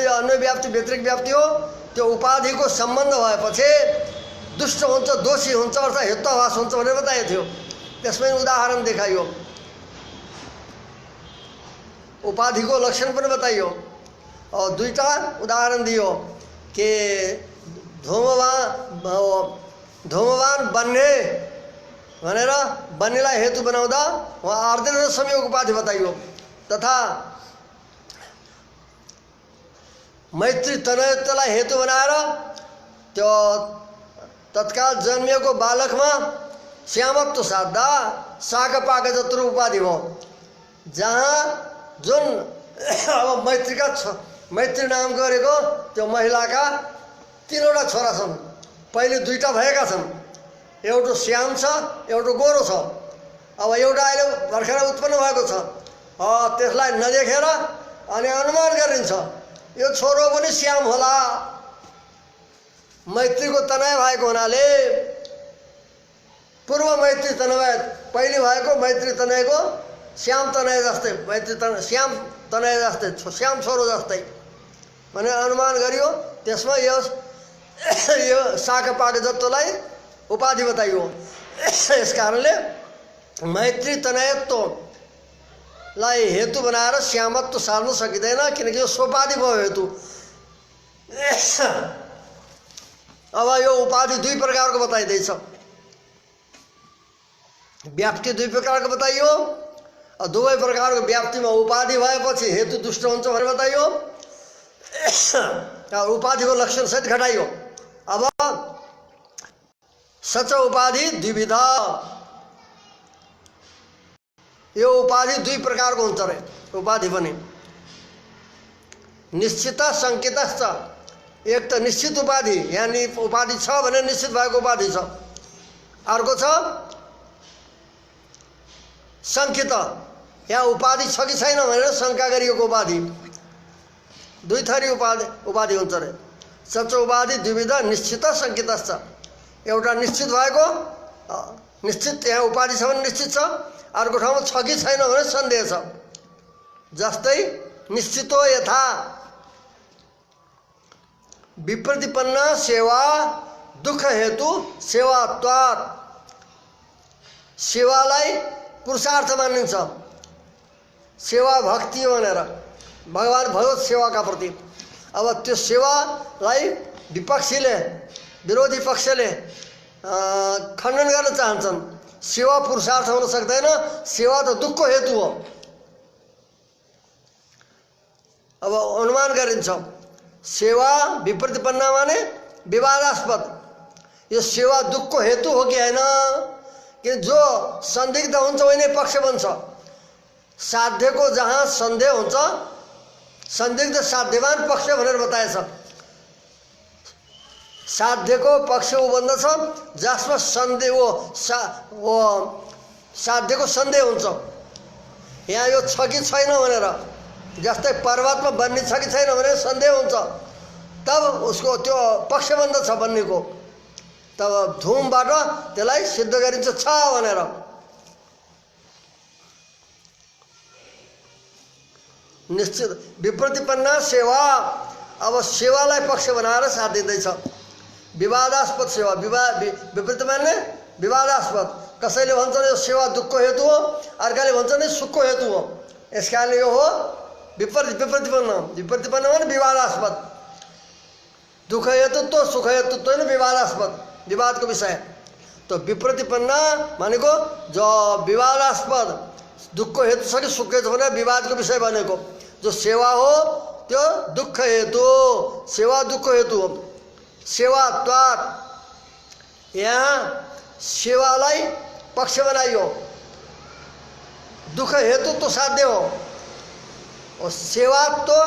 व्यतिरिक्त व्याप्ति हो त्यो उपाधिको सम्बन्ध भएपछि दुष्ट हुन्छ, दोषी हुन्छ अर्थात् हेत्वाभास हुन्छ भनेर बताएको थियो। त्यसमै उदाहरण देखाइयो, उपाधिको लक्षण पनि बताइयो और दुईटा उदाहरण दियो कि धूमवान बन्ने भनेर बन्नेलाई हेतु बनाउँदा वहाँ आर्द्र र संयोग उपाधि बताइयो, तथा मैत्री तनयलाई हेतु बनाएर त्यो तत्काल जन्मिएको बालकमा श्यामत्व साध्दा साग पाक जत्रो उपाधि भयो। जहाँ जुन अब मैत्री नाम गरेको त्यो महिलाका 3वटा छोरा छन्। पहिले 2टा भएका छन्, एउटा श्याम छ एउटा गोरो छ। अब एउटा अहिले भर्खर उत्पन्न भएको छ, त्यसलाई नदेखेर अनि अनुमान गरिन्छ यो छोरो पनि श्याम होला। मैत्रीको तनय भएको हुनाले पूर्व मैत्री तनय पहिले भएको मैत्री तनयको श्याम तनय जस्तै, श्याम तनय जस्तै, श्याम छोरो जस्तै भने अनुमान गरियो। त्यसमा यो साग पाक जत्रोलाई उपाधि बताइयो। यस कारणले मैत्री तनयत्वलाई हेतु बनाएर श्यामत्व सार्न सकिँदैन, किनकि यो सोपाधि भयो हेतु। अब यो उपाधि 2 प्रकारको बताइदैछ। व्याप्ति 2 प्रकारको बताइयो। दुवै प्रकारको व्याप्तिमा उपाधि भएपछि हेतु दुष्ट हुन्छ भनेर बताइयो। उपाधिको लक्षण सहित घटाइयो। अब सच उपाधि द्विविधा, यो उपाधि 2 प्रकारको हुन्छ रे। उपाधि पनि निश्चित सङ्केत छ। एक त निश्चित उपाधि, यानी उपाधि छ भने निश्चित भएको उपाधि छ। अर्को छ सङ्केत, यहाँ उपाधि छ कि छैन भनेर शङ्का गरिएको उपाधि। 2 थरी उपाधि हुन्छ रे। सच उपाधि द्विविधा निश्चित सङ्केत छ। एउटा निश्चित भएको, निश्चित यहाँ उपाधि छ भने निश्चित छ, अर्को ठाउँमा छ कि छैन भने सन्देह छ। जस्तै निश्चितो यथा विप्रतिपन्न सेवा दुःख हेतु सेवात्वात्, सेवालाई पुरुषार्थ मानिन्छ। सेवा भक्ति भनेर भगवान भगवत सेवाका प्रति। अब त्यो सेवालाई विपक्षीले, विरोधी पक्षले खण्डन गर्न चाहन्छन्। सेवा पुरुषार्थ हुन सक्दैन, सेवा त दुःखको हेतु हो। अब अनुमान गरिन्छ सेवा विप्रतिपन्न माने विवादास्पद। यो सेवा दुःखको हेतु हो कि होइन, कि जो संदिग्ध हुन्छ उही पक्ष बन्छ। साध्यको जहाँ सन्देह हुन्छ, संदिग्ध साध्यवान पक्ष भनेर बताएछ। साध्यको पक्ष ऊ बन्दछ जसमा सन्देह वो साध्यको सन्देह हुन्छ। यहाँ यो छ कि छैन भनेर, जस्तै पर्वतमा बन्ने छ कि छैन भनेर सन्देह हुन्छ, तब उसको त्यो पक्ष बन्दछ बन्नेको। तब धुमबाट त्यसलाई सिद्ध गरिन्छ छ भनेर। निश्चित विप्रतिपन्न सेवा, अब सेवालाई पक्ष बनाएर साथ दिँदैछ। विवादास्पद सेवा, विप्रतिपन्न विवादास्पद। कसैले भन्छन् यो सेवा दुःखको हेतु हो, अर्काले भन्छन् यो सुखको हेतु हो। यस कारणले यो हो विप्रतिपन्न। विप्रतिपन्न भने विवादास्पद। दुःख हेतुत्व सुख हेतुत्व होइन, विवादास्पद, विवादको विषय। तो विप्रतिपन्न भनेको जो विवादास्पद, दुःखको हेतु छ कि सुखको हेतु भनेर विवादको विषय भनेको। जो सेवा हो त्यो दुःख हेतु हो, सेवा दुःखको हेतु हो। सेवात्वात्, यहाँ सेवालाई पक्ष बनाइयो। दुःख हेतु तो साध्य हो और सेवा तो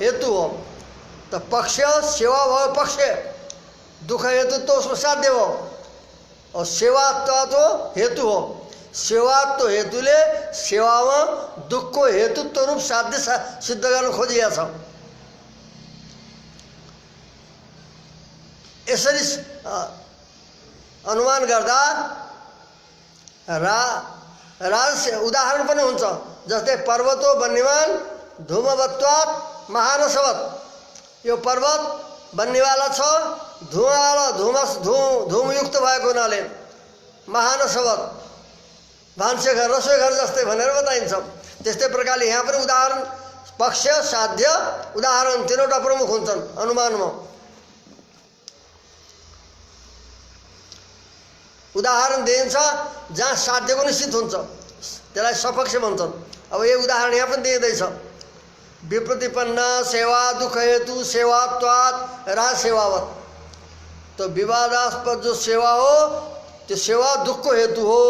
हेतु हो। तो पक्ष सेवा भयो पक्ष, दुःख हेतु तो उसको साध्य हो और सेवा तो हेतु हो। सेवा तो हेतुले सेवामा दुःखको हेतुत्व रूप साध्य सिद्ध गर्न खोजिया छ। यसरी अनुमान गर्दा उदाहरण पनि हुन्छ। जस्तै पर्वतो वन्यमान धूमवत्वात् महानसवत्, यो पर्वत बन्नेवाला छ, धुवावाला धुमयुक्त भएको हुनाले महानसवत्, भान्से घर रसोई घर जस्तै भनेर बताइन्छ। त्यस्तै प्रकारले यहाँ पनि उदाहरण पक्ष साध्य उदाहरण 3वटा प्रमुख हुन्छन् अनुमानमा। उदाहरण दिइन्छ जहाँ साध्यको निश्चित हुन्छ, त्यसलाई सपक्ष भन्छन्। अब यो उदाहरण यहाँ पनि दिइँदैछ। विप्रतिपन्ना सेवा दुख हेतु सेवात्वात् राज सेवावत। तो विवादास्पद जो सेवा हो त्यो सेवा दुख को हेतु हो।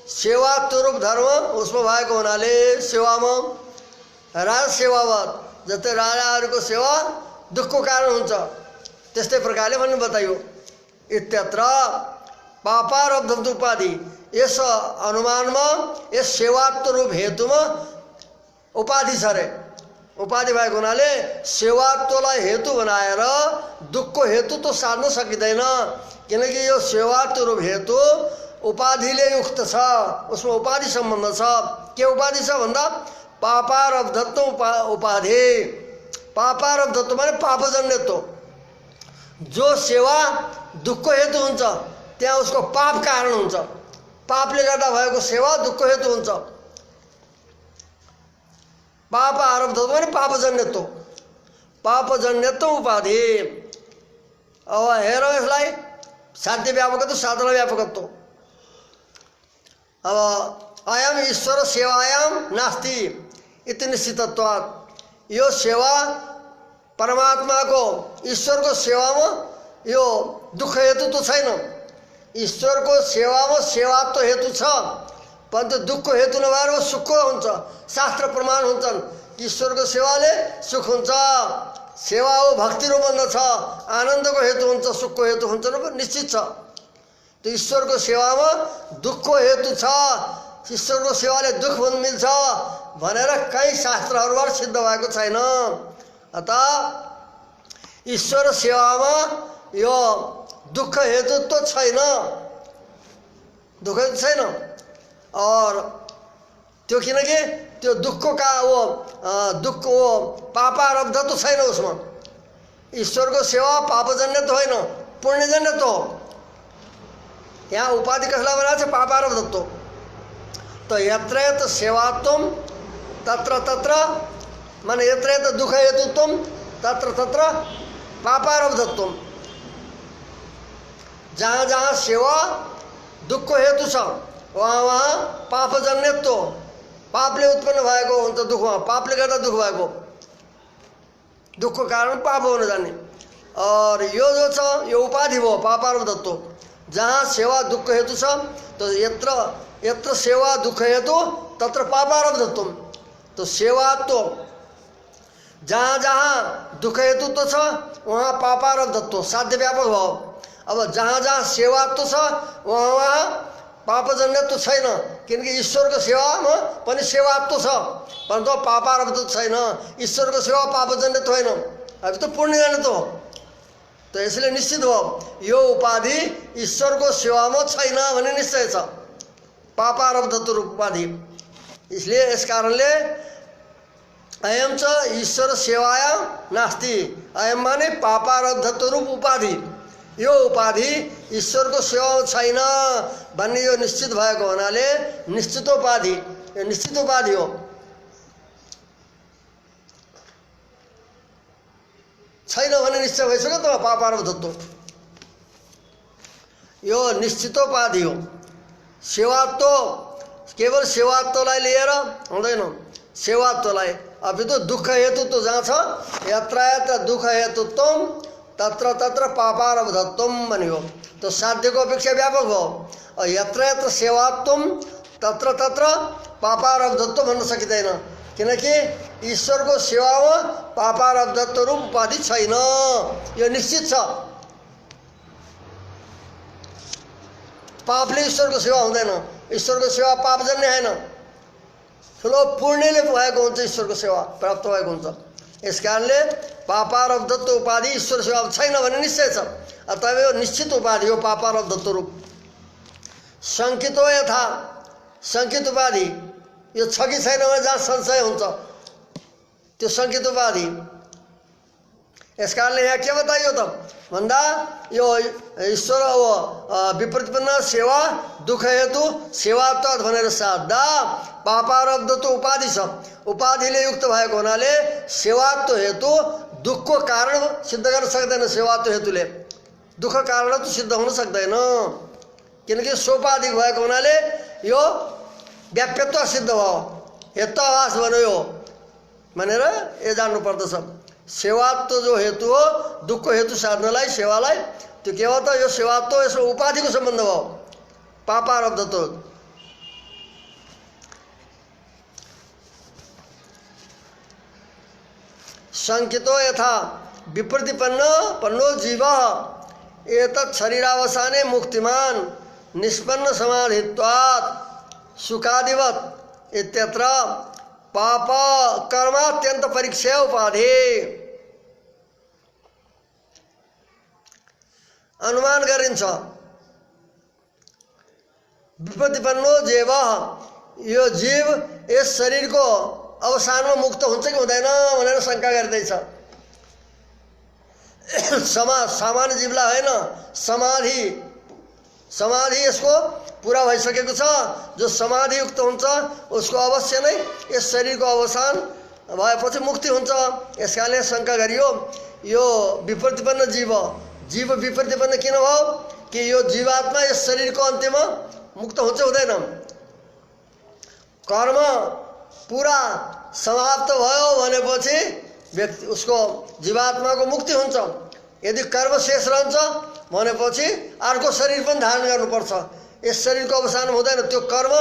सेवा स्वरूप धर्म उसमें भएको हुनाले सेवामा राज सेवावत। जस्तै राजाहरूको सेवा दुखको कारण हुन्छ त्यस्तै प्रकारले भन्ने बताइयो। इत्यत्र पापारब्ध उपाधि यस अनुमानमा यस सेवात्व रूप हेतुमा उपाधि छ रे। उपाधि भएको हुनाले सेवात्वलाई हेतु बनाएर दुखको हेतु त साध्न सकिँदैन, किनकि यो सेवात्व रूप हेतु उपाधिले युक्त छ, उसमा उपाधि सम्बन्ध छ। के उपाधि छ भन्दा पापारब्धत्व उपाधि। पापारब्धत्व माने पापजन्यत्व। जो सेवा दुखको हेतु हुन्छ त्यहाँ उसको पाप कारण हुन्छ। पापले गर्दा भएको सेवा दुखको हेतु हुन्छ। पाप आरब्धत्व माने पापजन्यत्व। पापजन्यत्व उपाधि। अब हेरौँ यसलाई साध्य व्यापकत्व साधन व्यापकत्व। अब अयम ईश्वर सेवायाम नास्ति इति निश्चितत्वात्। यो सेवा परमात्माको ईश्वरको सेवामा यो दुख हेतु त छैन। ईश्वरको सेवामा सेवात्व हेतु छ, परन्तु दुखको हेतु नभएर सुखको हुन्छ। शास्त्र प्रमाण हुन्छन् ईश्वरको सेवाले सुख हुन्छ। सेवा हो भक्ति र बन्ध छ, आनन्दको हेतु हुन्छ, सुखको हेतु हुन्छ निश्चित छ। त्यो ईश्वरको सेवामा दुखको हेतु छ, ईश्वरको सेवाले दुख मिल्छ भनेर कहीँ शास्त्रहरूबाट सिद्ध भएको छैन। अतः ईश्वर सेवामा यो दुख हेतु त छैन, दुख हेतु छैन। और त्यो किनकि त्यो दुखको का वो दुख वो पापारब्ध त छैन उसमा। ईश्वरको सेवा पापजन्य त होइन, पुण्यजन्य त हो। यहाँ उपाधि कसलाई बनाएको छ? पापारब्धत्व। तो यत्र यत्र सेवात्वम तत्र तत्र माने यत्र यत्र दुख हेतुत्वम तत्र तत्र पापारब्धत्वम। जहाँ जहाँ सेवा दुखको हेतु छ वहाँ वहाँ पापजन्यत्व, पापले उत्पन्न भएको हुन्छ दुखमा, पापले गर्दा दुख भएको, दुखको कारण पाप हुन जाने। और यो जो छ यो उपाधि भयो पापारब्धत्व। जहाँ सेवा दुख हेतु छ तो यत्र यत्र सेवा दुख हेतु तत्र पापारब्धत्वम। तो सेवा तो जहाँ जहाँ दुख हेतु तो छ वहाँ पापारब्धत्व साध्य व्यापक भाव। अब जहाँ जहाँ सेवा तो छ वहाँ वहाँ पापजन्यत्व छैन, किनकि ईश्वरको सेवामा पनि सेवात्व छ परन्तु पापारब्ध छैन। ईश्वरको सेवा पापजन्यत्व होइन, अब त पुण्यजन्यत्व हो। तो यसले निश्चित भयो यो उपाधि ईश्वरको सेवामा छैन भन्ने निश्चय छ, पापारब्धत्व रूप उपाधि। इसलिए इस कारणले अयम च ईश्वर सेवाया नास्ति। अयम माने पापारब्धत्व रूप उपाधि। यो उपाधि ईश्वरको सेवा छैन भन्ने यो निश्चित भएको हुनाले निश्चितोपाधि, यो निश्चित उपाधि हो। छैन भन्ने निश्चय भइसक्यो त पापारब्धत्व, यो निश्चितोपाधि हो। सेवात्व केवल सेवात्वलाई लिएर हुँदैन, सेवात्वलाई अपितु दुख हेतु तो जहाँ छ यत्र यत्र दुख हेतुत्वम तत्र तत्र पापारब्धत्वम बन्यो। तो साध्यको अपेक्षा व्यापक हो। और यत्र यत्र सेवात्वम तत्र तत्र पापारब्धत्व भन्न सकिँदैन, किनकि ईश्वरको सेवामा पापारब्धत्व रूप उपाधि छैन, यो निश्चित छ। पापले ईश्वरको सेवा हुँदैन, ईश्वरको सेवा पापजन्य होइन, ठुलो पुण्यले भएको हुन्छ ईश्वरको सेवा प्राप्त भएको हुन्छ। यस कारणले पापारब्धत्व उपाधि ईश्वर सेवा छैन भन्ने निश्चय छ। अतएव यो निश्चित उपाधि हो पापारब्धत्व रूप। शङ्कितो यथा शङ्कित उपाधि यो छ कि छैन भने जहाँ संशय हुन्छ त्यो शङ्कित उपाधि। यस कारणले यहाँ के बताइयो त भन्दा यो ईश्वर विप्रतिपन्न सेवा दुख हेतु सेवात्व भनेर साध्दा पापारब्धत्व उपाधि छ। उपाधिले युक्त भएको हुनाले सेवात्व हेतु दुखको कारण सिद्ध गर्न सक्दैन। सेवात्व हेतुले दुख कारण त सिद्ध हुन सक्दैन, किनकि सोपाधिक भएको हुनाले यो व्याप्यत्व सिद्ध भयो, हेत्वाभास भन्यो। यो भनेर यो जान्नुपर्दछ। सेवात्व जो हेतु हो दुःखको हेतु साध्नलाई सेवालाई, त्यो के हो त? यो सेवात्व यसको उपाधिको सम्बन्ध भयो, पापारब्धत्व। शङ्कितो यथा विप्रतिपन्नो जीवः एतत् शरीरावसाने मुक्तिमान् निष्पन्न समाधित्वात् सुखादिवत् इत्यत्र पाप कर्मात्यन्त परीक्षा उपाधि। अनुमान गरिन्छ विप्रतिपन्नो जीवः, यो जीव यस शरीरको अवसानमा मुक्त हुन्छ कि हुँदैन भनेर शङ्का गर्दैछ। सामान्य जीवलाई होइन, समाधि यसको पुरा भइसकेको छ। जो समाधियुक्त हुन्छ उसको अवश्य नै यस शरीरको अवसान भएपछि मुक्ति हुन्छ। यस कारणले शङ्का गरियो यो विप्रतिपन्न जीव विप्रतिपन्न किन भयो कि यो जीवात्मा यस शरीरको अन्त्यमा मुक्त हुन्छ हुँदैन? कर्म पुरा समाप्त भयो भनेपछि व्यक्ति उसको जीवात्माको मुक्ति हुन्छ। यदि कर्म शेष रहन्छ भनेपछि अर्को शरीर पनि धारण गर्नुपर्छ। यस शरीरको अवसान हुँदैन, त्यो कर्म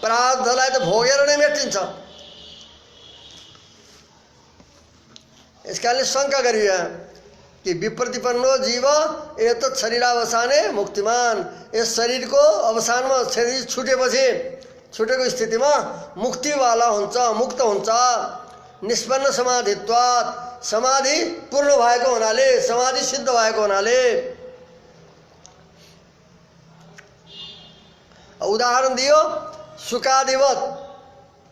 प्रारब्धलाई त भोगेर नै मेटिन्छ। यसकारणले शङ्का गरियो कि विप्रतिपन्नो जीव एतत् शरीरावसाने मुक्तिमान, यस शरीरको अवसानमा शरीर छुटेको स्थितिमा मुक्तिवाला हुन्छ, मुक्त हुन्छ। निष्पन्न समाधित्वात्, समाधि पूर्ण भएको हुनाले, समाधि सिद्ध भएको हुनाले। उदाहरण दियो सुकादिवत,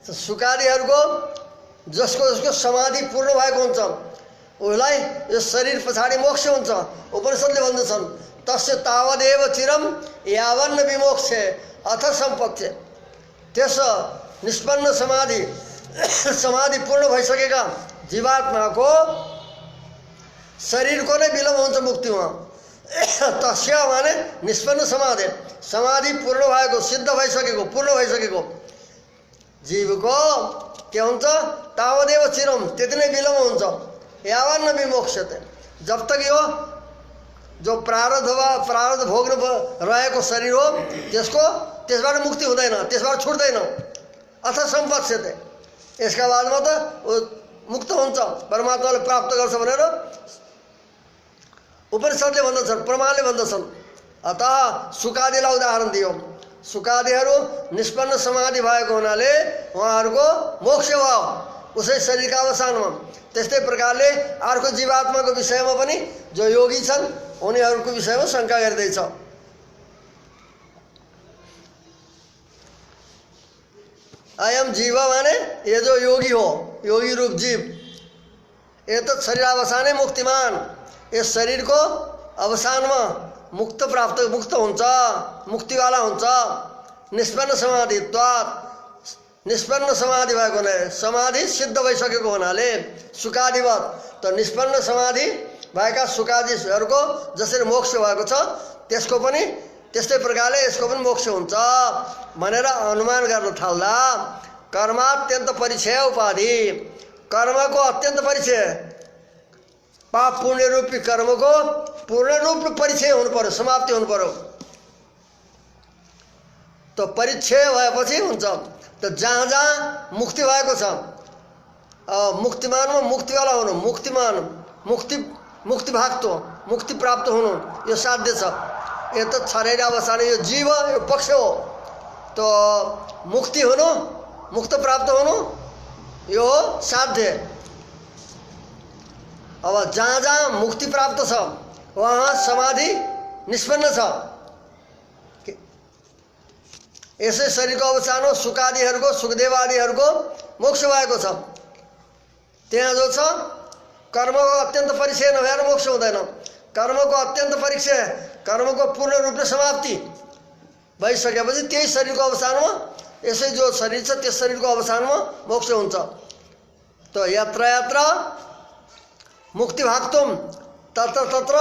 सुकादिहरूको जसको समाधि पूर्ण भएको हुन्छ उसलाई यो शरीर पछाडि मोक्ष हुन्छ। उपनिषदले भन्दछन् तस्य तावदेव चिरम यावन्न विमोक्षे अथ सम्पक्षे। त्यस निष्पन्न समाधि पूर्ण भइसकेका जीवात्माको शरीरको नै विलम्ब हुन्छ मुक्तिमा। तस्य माने निष्पन्न समाधि पूर्ण भएको, सिद्ध भइसकेको, पूर्ण भइसकेको जीवको के हुन्छ? तावदेव चिरम, त्यति नै विलम्ब हुन्छ। यावन्न विमोक्षते, जब तक यो जो प्रारब्ध भोग्न रहेको शरीर हो त्यसबाट मुक्ति हुँदैन, त्यसबाट छुट्दैन। अथ सम्पक्षते, यसका बादमा त मुक्त हुन्छ, परमात्माले प्राप्त गर्छ भनेर उपनिषदले भन्दछन्, प्रमाणले भन्दछन्। अतः सुकादिलाई उदाहरण दियो। सुकादिहरू निष्पन्न समाधि भएको हुनाले उहाँहरूको मोक्ष भयो उसै शरीरका अवसानमा। त्यस्तै प्रकारले अर्को जीवात्माको विषयमा पनि जो योगी छन् उनीहरूको विषयमा शङ्का गर्दैछ। अयम जीव माने ये जो योगी हो, योगी रूप जीव, एतत् शरीरावसाने मुक्तिमान, यस शरीरको अवसानमा मुक्त हुन्छ, मुक्तिवाला हुन्छ। निष्पन्न समाधित्वात्, निष्पन्न समाधि भएको हुनाले, समाधि सिद्ध भइसकेको हुनाले। सुकादिवत, त निष्पन्न समाधि भएका सुकादिहरूको जसरी मोक्ष भएको छ त्यसको पनि त्यस्तै प्रकारले यसको पनि मोक्ष हुन्छ भनेर अनुमान गर्न थाल्दा कर्मात्यन्त परिचय उपाधि, कर्मको अत्यन्त परिचय, पाप पुण्य रूपी कर्मको पूर्ण रूप परिचय हुनु पर्यो, समाप्ति हुनु पर्यो। त परिचय भएपछि हुन्छ। त जहाँ जहाँ मुक्ति भएको छ, मुक्तिमानमा मुक्तिवाला हुनु, मुक्ति भाक्तो, मुक्ति प्राप्त हुनु यो साध्य छ। एतत् शरीरावसाने, यो जीव यो पक्ष हो। तो मुक्ति हुनु, मुक्त प्राप्त हुनु यो साध्य। अब जहाँ जहाँ मुक्ति प्राप्त छ वहाँ समाधि निष्पन्न छ। यसै शरीरको अवसान हो। सुखादिहरूको, सुखदेवादिहरूको मोक्ष भएको छ। त्यहाँ जो छ कर्मको अत्यन्त परिचय नभएर मोक्ष हुँदैन। कर्मको अत्यन्त परिचय, कर्मको पूर्ण रूपले समाप्ति भइसकेपछि त्यही शरीरको अवसानमा, यसै जो शरीर छ त्यस शरीरको अवसानमा मोक्ष हुन्छ। त यत्र यत्र मुक्ति भाक्तुम तत्र तत्र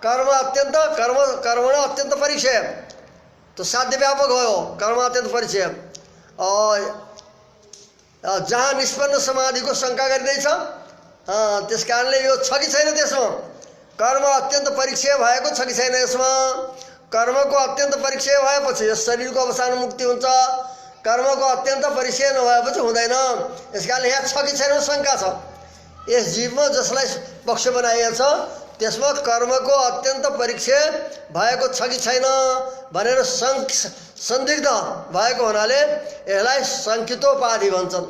कर्मण अत्यन्त परिचय। तो साध्य व्यापक भयो कर्म अत्यन्त परिचय। और जहाँ निष्पन्न समाधिको शङ्का गरिँदैछ, त्यस कारणले यो छ कि छैन त्यसमा, कर्म अत्यन्त परिचय भएको छ कि छैन यसमा। कर्मको अत्यन्त परिचय भएपछि यस शरीरको अवसान मुक्ति हुन्छ, कर्मको अत्यन्त परिचय नभएपछि हुँदैन। यस कारणले यहाँ छ कि छैन शङ्का छ। यस जीवमा जसलाई पक्ष बनाइएको छ त्यसमा कर्मको अत्यन्त परिचय भएको छ कि छैन भनेर संदिग्ध भएको हुनाले यसलाई शङ्कितोपाधि भन्छन्।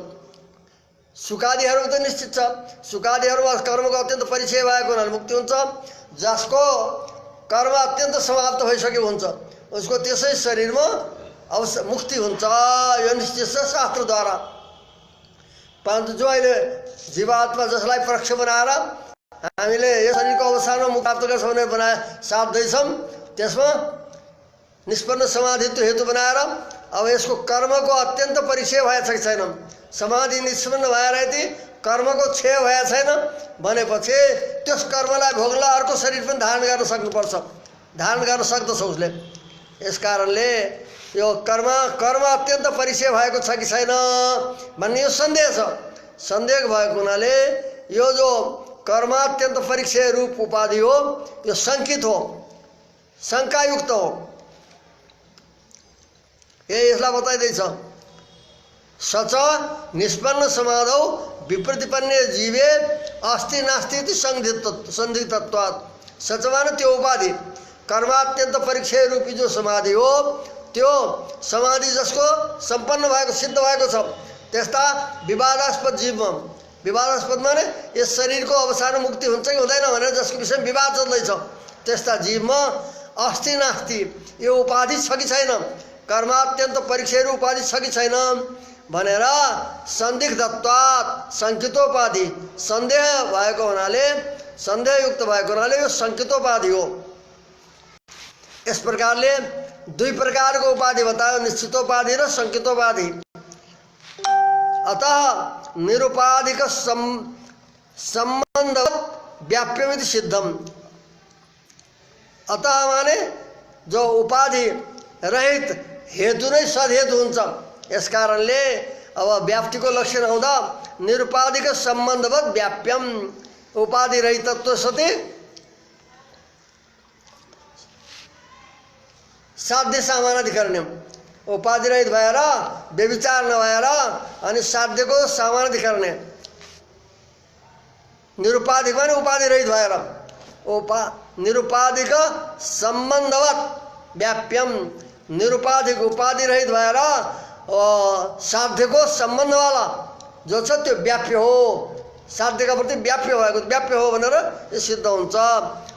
सुकादिहरू त निश्चित छ, सुकादिहरूमा कर्मको अत्यन्त परिचय भएको हुनाले मुक्ति हुन्छ। जसको कर्म अत्यन्त समाप्त भइसकेको हुन्छ उसको त्यसै शरीरमा अवश्य मुक्ति हुन्छ, यो निश्चित छ शास्त्रद्वारा। परन्तु जो अहिले जीवात्मा जसलाई पक्ष बनाएर हामीले यो शरीरको अवसानमा मुक्ति प्राप्त गर्छौँ भनेर साध्दैछौँ, त्यसमा निष्पन्न समाधि हेतु बनाएर अब यसको कर्मको अत्यन्त परिचय भएछ कि छैन, समाधि निष्पन्न भएर यदि कर्मको क्षय भएको छैन भनेपछि त्यस कर्मलाई भोग्नलाई अर्को शरीर पनि धारण गर्न सक्नुपर्छ, धारण गर्न सक्दछ उसले। यस कारणले यो कर्म अत्यन्त परिचय भएको छ कि छैन भन्ने यो सन्देह छ। सन्देह भएको हुनाले यो जो कर्म अत्यन्त परिचय रूप उपाधि हो यो शङ्कित हो, शङ्कायुक्त हो। यसलाई बताइँदैछ। सच निष्पन्न समाधौ विप्रतिपन्ने जीवे अस्ति नास्ति इति संदिग्धत्वात्। सच माने त्यो उपाधि कर्मात्यन्त परिचय रूपी जो समाधि हो त्यो समाधि जसको सम्पन्न भएको सिद्ध भएको छ त्यस्ता विवादास्पद जीवमा, विवादास्पद माने यस शरीरको अवसान मुक्ति हुन्छ कि हुँदैन भनेर जसको विषयमा विवाद चल्दैछ त्यस्ता जीवमा अस्ति नास्ति यो उपाधि छ कि छैन, कर्मात्यन्त परिचय रूप उपाधि छ कि छैन भनेर संदिग्धत्वात् शङ्कितोपाधि, सन्देह भएको हुनाले, सन्देहयुक्त भएको हुनाले यो शङ्कितोपाधि हो। यस प्रकारले दुई प्रकारको उपाधि बतायो, निश्चितोपाधि र शङ्कितोपाधि। अतः निरुपाधिक सम्बन्ध व्याप्यमिति सिद्धम। अतः माने जो उपाधि रहित हेतु नै सदहेतु हुन्छ। यस कारणले अब व्याप्तिको लक्षण आउँदा निरुपाधिक सम्बन्धवत् व्याप्यम, उपाधि रहितत्व सति साध्य सामानाधिकरण्यम। उपाधि रहित भएर व्यभिचार नभएर अनि साध्यको सामानाधिकरण्य, निरुपाधिक भने उपाधि रहित भएर निरुपाधिक सम्बन्धवत् व्याप्यम, निरुपाधिक उपाधि रहित भएर साध्यको सम्बन्धवाला जो छ त्यो व्याप्य हो, साध्यका प्रति व्याप्य भएको व्याप्य हो भनेर यो सिद्ध हुन्छ।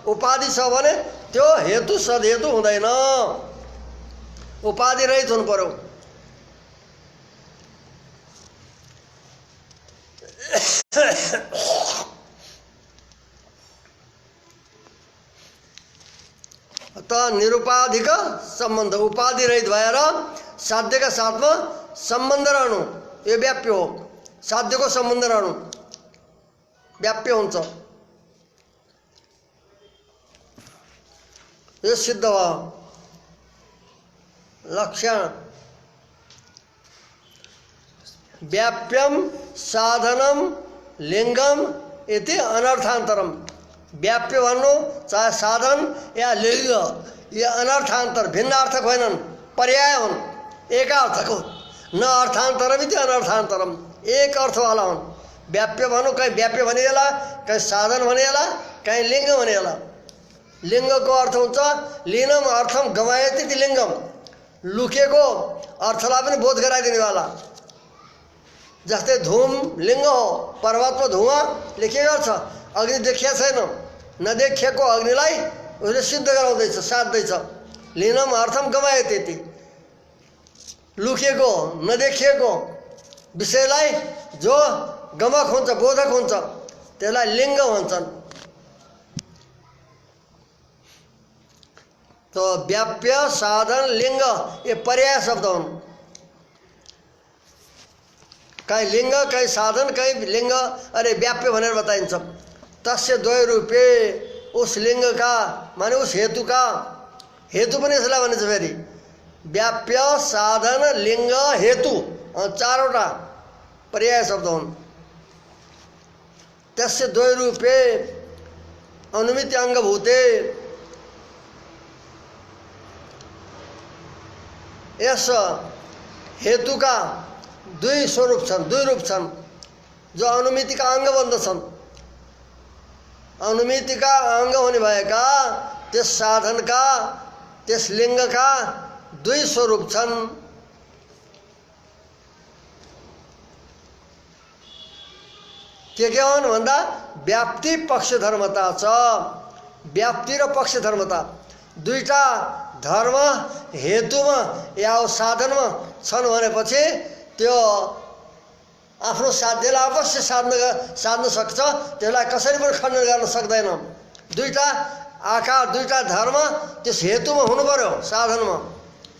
उपाधि छ भने त्यो हेतु सदहेतु हुँदैन, उपाधि रहित हुनु पर्यो। अतः निरुपाधिक सम्बन्ध उपाधि रहित भएर साध्यका साथमा सम्बन्ध रहनु यो व्याप्य हो, साध्यको सम्बन्ध रहनु व्याप्य हुन्छ, यो सिद्ध भयो। लक्षण व्याप्यम साधनम लिङ्गम इति अनर्थान्तरम। व्याप्य भन्नु चाहे साधन या लिङ्ग यो अनर्थान्तर भिन्न अर्थक होइनन्, पर्याय हुन्, एकार्थक हुन्। न अर्थान्तरम इति अनर्थान्तरम, एक अर्थवाला हुन्। व्याप्य भन्नु कहीँ व्याप्य भनिएला, कहीँ साधन भनिएला, कहीँ लिङ्ग भनिएला। लिङ्गको अर्थ हुन्छ लिनम अर्थम गमायति इति लिङ्गम, लुकेको अर्थलाई पनि बोध गराइदिनेवाला। जस्तै धुम लिङ्ग हो, पर्वतमा धुवा लेखिएको छ, अग्नि देखिएको छैन, नदेखिएको अग्निलाई उसले सिद्ध गराउँदैछ, साध्दैछ। लिनम अर्थम गमायति इति, लुकेको नदेखिएको विषयलाई जो गमक हुन्छ, बोधक हुन्छ त्यसलाई लिङ्ग भन्छन्। तो व्याप्य साधन लिङ्ग ये पर्याय शब्द हुन्। कहीँ लिङ्ग कहीँ साधन कहीँ लिङ्ग, अरे व्याप्य भनेर बताइन्छ। तस्य द्वय रूपे, उस लिङ्ग का माने उस हेतु का, हेतु पनि यसलाई भनिन्छ फेरि। व्याप्य साधन लिङ्ग हेतु चारवटा पर्याय शब्द हुन्। तस्य द्वैरूपे अनुमिति अङ्गभूते यस हेतुका दुई स्वरूप छन्, दुई रूप छन् जो अनुमितिका अङ्ग बन्दछन्। अनुमितिका अङ्ग हुने भएका त्यस साधनका, त्यस लिङ्गका दुई स्वरूप छन्। के हुन् भन्दा व्याप्ति पक्षधर्मता छ। व्याप्ति र पक्षधर्मता दुईटा धर्म हेतुमा या साधनमा छन् भनेपछि त्यो आफ्नो साध्यलाई अवश्य साध्न सक्छ। त्यसलाई कसरी पनि खण्डन गर्न सक्दैन। दुईटा आकार, दुईटा धर्म त्यस हेतुमा हुनु पर्यो। साधनमा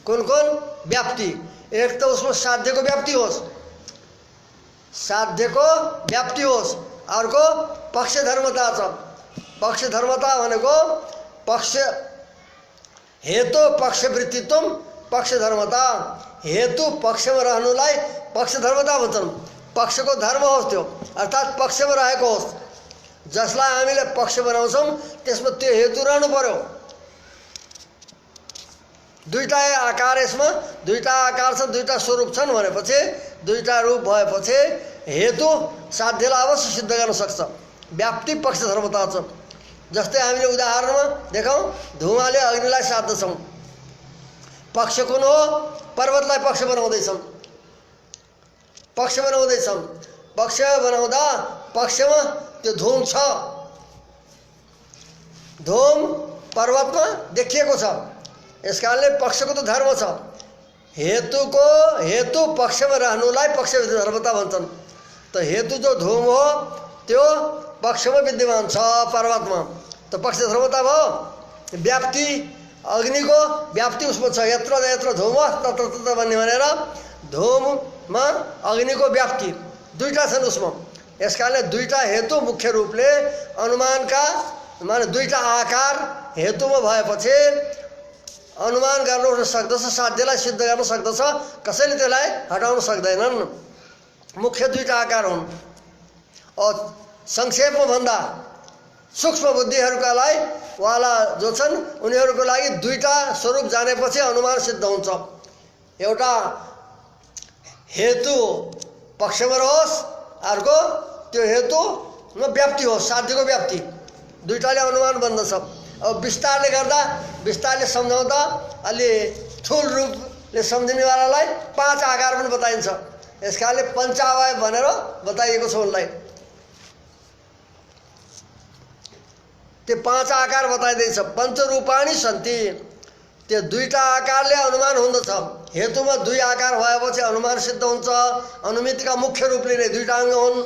कुन कुन? व्याप्ति। एक त उसमा साध्यको व्याप्ति होस्, साध्यको व्याप्ति होस्। अर्को पक्षधर्मता छ। पक्षधर्मता भनेको पक्ष हेतु पक्षवृत्तित्व पक्षधर्मता। हेतु पक्षमा रहनुलाई पक्षधर्मता भन्छन्। पक्षको धर्म होस् त्यो, अर्थात् पक्षमा रहेको होस्। जसलाई हामीले पक्ष बनाउँछौँ त्यसमा त्यो हेतु रहनु पर्यो। दुईटा आकार, यसमा दुईटा आकार छन्, दुईटा स्वरूप छन् भनेपछि, दुईटा रूप भएपछि हेतु साध्यलाई अवश्य सिद्ध गर्न सक्छ। व्याप्ति पक्षधर्मता छ। जस्तै हामीले उदाहरणमा देखौँ, धुवाले अग्निलाई साध्दछौँ। पक्ष कुन हो? पर्वतलाई पक्ष बनाउँदैछौँ। पक्ष बनाउँदैछौँ। पक्ष बनाउँदा पक्षमा त्यो धुम छ। धुम पर्वतमा देखिएको छ। यस कारणले पक्षको त धर्म छ। हेतु पक्षमा रहनुलाई पक्षधर्मता भन्छन्। त हेतु जो धुम हो त्यो पक्षमा विद्यमान छ पर्वतमा, त पक्षधर्मता भयो। व्याप्ति अग्निको व्याप्ति उसमा छ। यत्र यत्र धुम तत्र तत्र भन्ने भनेर धुममा अग्निको व्याप्ति दुईटा छन् उसमा। यस कारणले दुईटा हेतु मुख्य रूपले अनुमानका माने दुईटा आकार हेतुमा भएपछि अनुमान गर्न उठ्न सक्दछ, साध्यलाई सिद्ध गर्न सक्दछ। कसैले त्यसलाई हटाउन सक्दैनन्। मुख्य दुईटा आकार हुन्। संक्षेपमा भन्दा सूक्ष्म बुद्धिहरूका लागि वाला जो छन् उनीहरूको लागि दुईटा स्वरूप जानेपछि अनुमान सिद्ध हुन्छ। एउटा हेतु पक्षमा रहोस्, अर्को त्यो हेतुमा व्याप्ति होस्, साध्यको व्याप्ति। दुईटाले अनुमान बन्दछ। अब विस्तारले गर्दा, विस्तारले सम्झाउँदा अलि स्थूल रूपले सम्झिनेवालालाई पाँच आकार पनि बताइन्छ। यस कारणले पञ्चावयव भनेर बताइएको छ उनलाई। त्यो पाँच आकार बताइँदैछ। पञ्चरूपाणि सन्ति। त्यो दुईटा आकारले अनुमान हुँदछ। हेतुमा दुई आकार भएपछि अनुमान सिद्ध हुन्छ। अनुमितिका मुख्य रूपले नै दुईटा अङ्ग हुन्।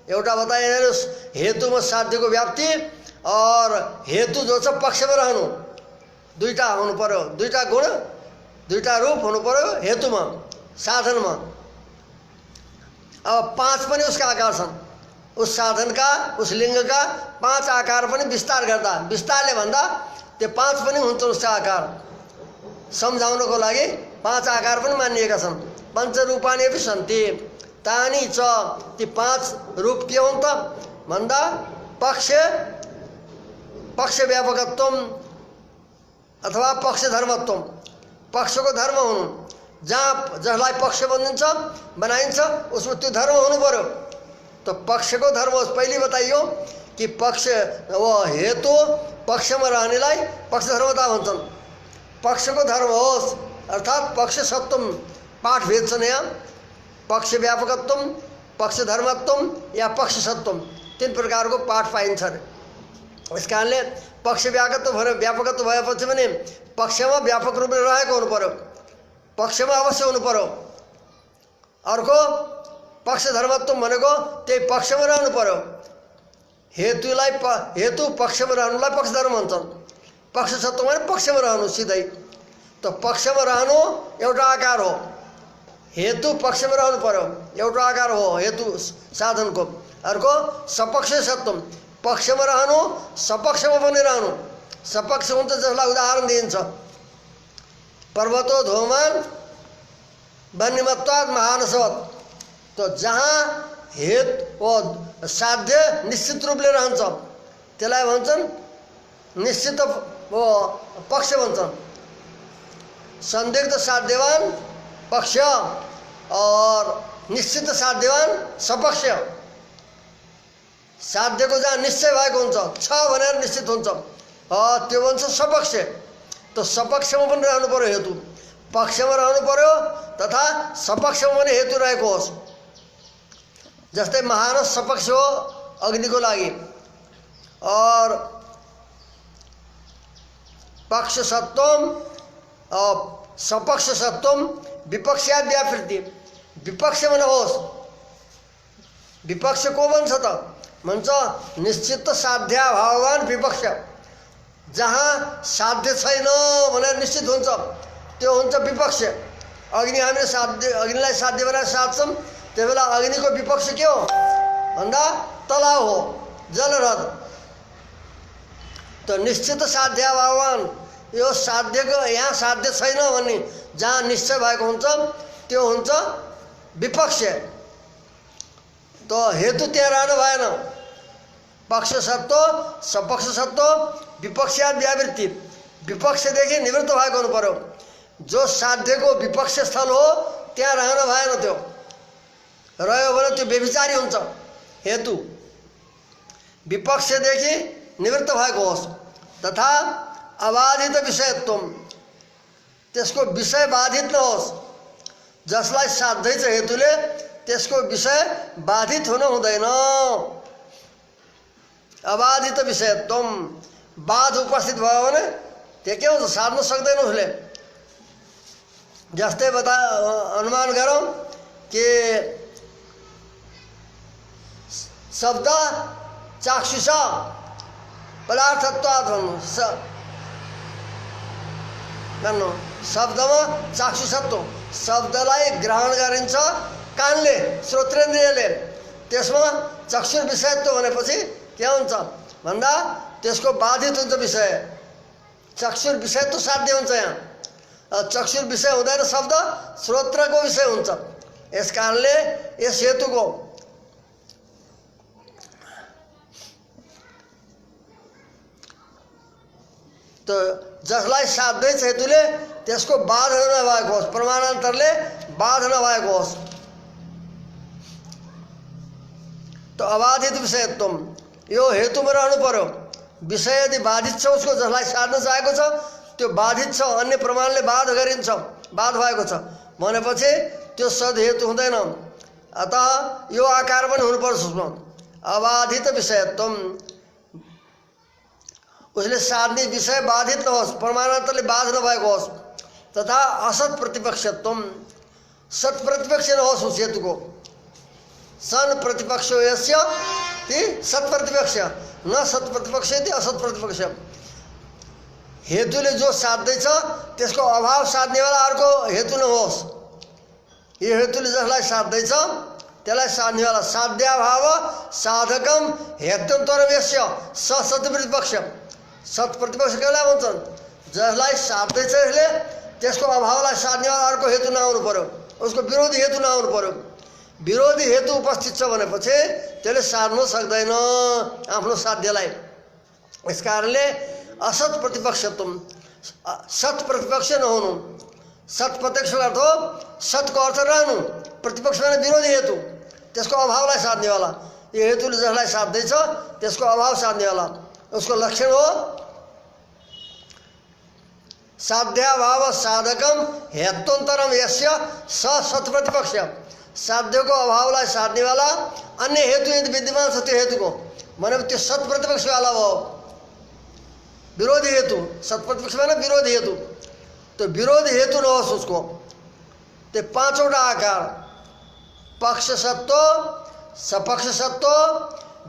एउटा बताइदिनुहोस्, हेतुमा साध्यको व्याप्ति और हेतु जो छ पक्षमा रहनु, दुईटा हुनु पर्यो। दुईटा गुण, दुईटा रूप हुनु पर्यो हेतुमा, साधनमा। अब पाँच पनि उसका आकार छन्। उस साधनका, उस लिङ्गका पाँच आकार पनि विस्तार गर्दा, विस्तारले भन्दा त्यो पाँच पनि हुन्छ उसका आकार। सम्झाउनको लागि पाँच आकार पनि मानिएका छन्। पञ्चरूपाणि अपि सन्ति तानि च। ती पाँच रूप के हुन् त भन्दा पक्ष व्यापकत्व अथवा पक्ष धर्मत्व। पक्षको धर्म हुनु। जहाँ जसलाई पक्ष बनाइन्छ उसमा त्यो धर्म हुनु पर्यो। तो पक्षको धर्म होस्। पहिले बताइयो कि पक्ष हेतु पक्षमा रहनेलाई पक्षधर्मता भन्छन्। पक्षको धर्म होस् अर्थात् पक्ष सत्वम पाठ भेद छन् यहाँ। पक्ष व्यापकत्व, पक्ष धर्मत्व या पक्ष सत्वम, तीन प्रकारको पाठ पाइन्छ। यस कारणले पक्ष व्यापकत्व भएपछि पनि पक्षमा व्यापक रूपले रहेको हुनु पर्यो। पक्षमा अवश्य हुनु पर्यो। अर्को पक्ष धर्मत्व भनेको त्यही पक्षमा रहनु पर्यो। हेतु पक्षमा रहनुलाई पक्ष धर्म भन्छन्। पक्ष सत्व भने पक्षमा रहनु सिधै। त पक्षमा रहनु एउटा आकार हो। हेतु पक्षमा रहनु पर्यो, एउटा आकार हो हेतु साधनको। अर्को सपक्ष सत्व, पक्षमा रहनु, सपक्षमा पनि रहनु। सपक्ष हुन्छ जसलाई उदाहरण दिइन्छ। पर्वतो धूमान वन्यमत्वात् महानसवत्। त तो जहाँ हेतु ओ साध्य निश्चित रूपले रहन्छ त्यसलाई भन्छन् निश्चित वो पक्ष भन्छन्। संदिग्ध साध्यवान पक्ष और निश्चित साध्यवान सपक्ष। साध्यको जहाँ निश्चय भएको हुन्छ छ भनेर निश्चित हुन्छ त्यो भन्छ सपक्ष। तो सपक्षमा पनि रहनु पर्यो हेतु, पक्षमा रहनु पर्यो तथा सपक्षमा पनि हेतु रहेको होस्। जस्तै महारस सपक्ष हो अग्निको लागि और पक्ष सत्वम सपक्ष सत्वम विपक्षाद व्यापृति। विपक्षमा नहोस्। विपक्ष को भन्छ त भन्छ निश्चित साध्याभावान विपक्ष। जहाँ साध्य छैन भनेर निश्चित हुन्छ त्यो हुन्छ विपक्ष। अग्नि हामीले साध्य अग्निलाई साध्य बनाएर साध्छौँ त्यो बेला अग्निको विपक्ष के हो भन्दा तलाउ हो, जलरथ। तो निश्चित साध्याभावान यो साध्यको यहाँ साध्य छैन भन्ने जहाँ निश्चय भएको हुन्छ त्यो हुन्छ विपक्ष। तो हेतु त्यहाँ रहनु भएन। पक्ष सत्व सपक्ष सत्व विपक्षाद व्यावृत्ति। विपक्षदेखि निवृत्त भएको हुनु पर्यो। जो साध्यको विपक्ष स्थल हो त्यहाँ रहन भएन। त्यो रह्यो भने त्यो व्यभिचारी हुन्छ। हेतु विपक्षदेखि निवृत्त भएको होस् तथा अबाधित विषयत्व। त्यसको विषय बाधित नहोस्। जसलाई साध्दैछ हेतुले त्यसको विषय बाधित हुन हुँदैन। अबाधित विषयत्व। बाध उपस्थित भयो भने त्यो के हुन्छ साध्न सक्दैन उसले। जस्तै अनुमान गरौँ कि शब्द चाक्षुष पदार्थत्वात् भन्नु शब्दमा चाक्षुषत्व। शब्दलाई ग्रहण गरिन्छ कानले श्रोत्रेन्द्रियले। त्यसमा चक्षुर विषयत्व भनेपछि के हुन्छ भन्दा त्यसको बाधित हुन्छ विषय। चक्षुर विषयत्व साध्य हुन्छ। यहाँ चक्षुर विषय हुँदैन, शब्द श्रोत्रको विषय हुन्छ। यस कारणले यस हेतुको तो जसलाई साध्दैछ हेतुले त्यसको बाध नभएको होस्, प्रमाणान्तरले बाध नभएको होस्। तो अबाधित विषयत्व यो हेतुमा रहनु पर्यो। विषय यदि बाधित छ उसको जसलाई साध्न चाहेको छ त्यो बाधित छ, अन्य प्रमाणले बाध गरिन्छ, बाध भएको छ भनेपछि त्यो सद हेतु हुँदैन। अतः यो आकार पनि हुनुपर्छ उसमा अबाधित विषयत्व। उसले साध्ने विषय बाधित नहोस्, प्रमाणान्तरले बाध नभएको होस् तथा असत प्रतिपक्षत्व। सत प्रतिपक्ष नहोस् उस हेतुको। सन प्रतिपक्षो यस्य ती सत प्रतिपक्ष न सत प्रतिपक्ष यति असत प्रतिपक्ष। हेतुले जो साध्दैछ त्यसको अभाव साध्नेवाला अर्को हेतु नहोस्। यो हेतुले जसलाई साध्दैछ त्यसलाई साध्नेवाला साध्याभाव साधकम हेतुन्तरम यस्य स सत प्रतिपक्ष। सत प्रतिपक्ष कसलाई भन्छन् जसलाई साध्दैछ यसले त्यसको अभावलाई साध्नेवाला अर्को हेतु नआउनु पर्यो, उसको विरोधी हेतु नआउनु पर्यो। विरोधी हेतु उपस्थित छ भनेपछि त्यसले साध्न सक्दैन आफ्नो साध्यलाई। यस कारणले असत प्रतिपक्षत्व सत प्रतिपक्ष नहुनु। सत प्रत्यक्ष अर्थ हो सतको अर्थ रहनु, प्रतिपक्ष भने विरोधी हेतु त्यसको अभावलाई साध्नेवाला। यो हेतुले जसलाई साध्दैछ त्यसको अभाव साध्नेवाला उसको लक्षण हो साध्याभाव साधकम हेतुन्तरम यस्य स सत प्रतिपक्ष। साध्यको अभावलाई साध्नेवाला अन्य हेतु यदि विद्यमान छ त्यो हेतुको भनेपछि त्यो सत प्रतिपक्षवाला भयो। विरोधी हेतु सत प्रतिपक्ष भने विरोधी हेतु। तो विरोधी हेतु नहोस् उसको। त्यो पाँचवटा आकार पक्ष सत्व सपक्ष सत्व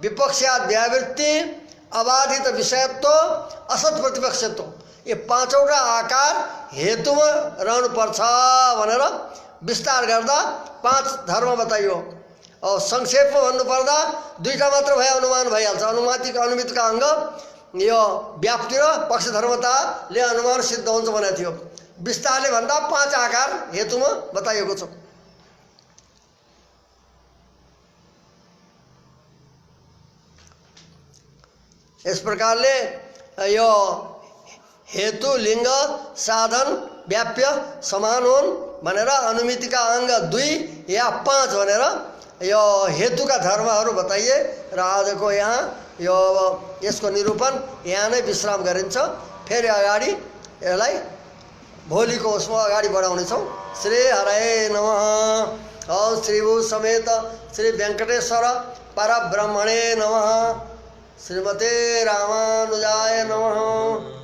विपक्षाद व्यावृत्ति अबाधित विषयत्व असत प्रतिपक्षत्व ये पाँचवटा आकार हेतुमा रहनुपर्छ भनेर विस्तार गर्दा पाँच धर्म बताइयो। और संक्षेपमा भन्नुपर्दा दुईटा मात्र भए अनुमान भइहाल्छ। अनुमातिक अनुमितका अङ्ग यो व्याप्ति र पक्ष धर्मताले अनुमान सिद्ध हुन्छ भनेको थियो। विस्तारले भन्दा पाँच आकार हेतुमा बताइएको छ। यस प्रकारले यो हेतु लिङ्ग साधन व्याप्य समान हुन् भनेर अनुमितिका अङ्ग 2 या 5 भनेर यो हेतुका धर्महरू बताइए र आजको यहाँ यो यसको निरूपण यहाँ नै विश्राम गरिन्छ। फेरि अगाडि यसलाई भोलिको उसमा अगाडि बढाउनेछौँ। श्री हरये नमः। ओम श्रीभू समेत श्री वेंकटेश्वर परब्रह्मणे नमः। श्रीमते रामानुजाय नमः।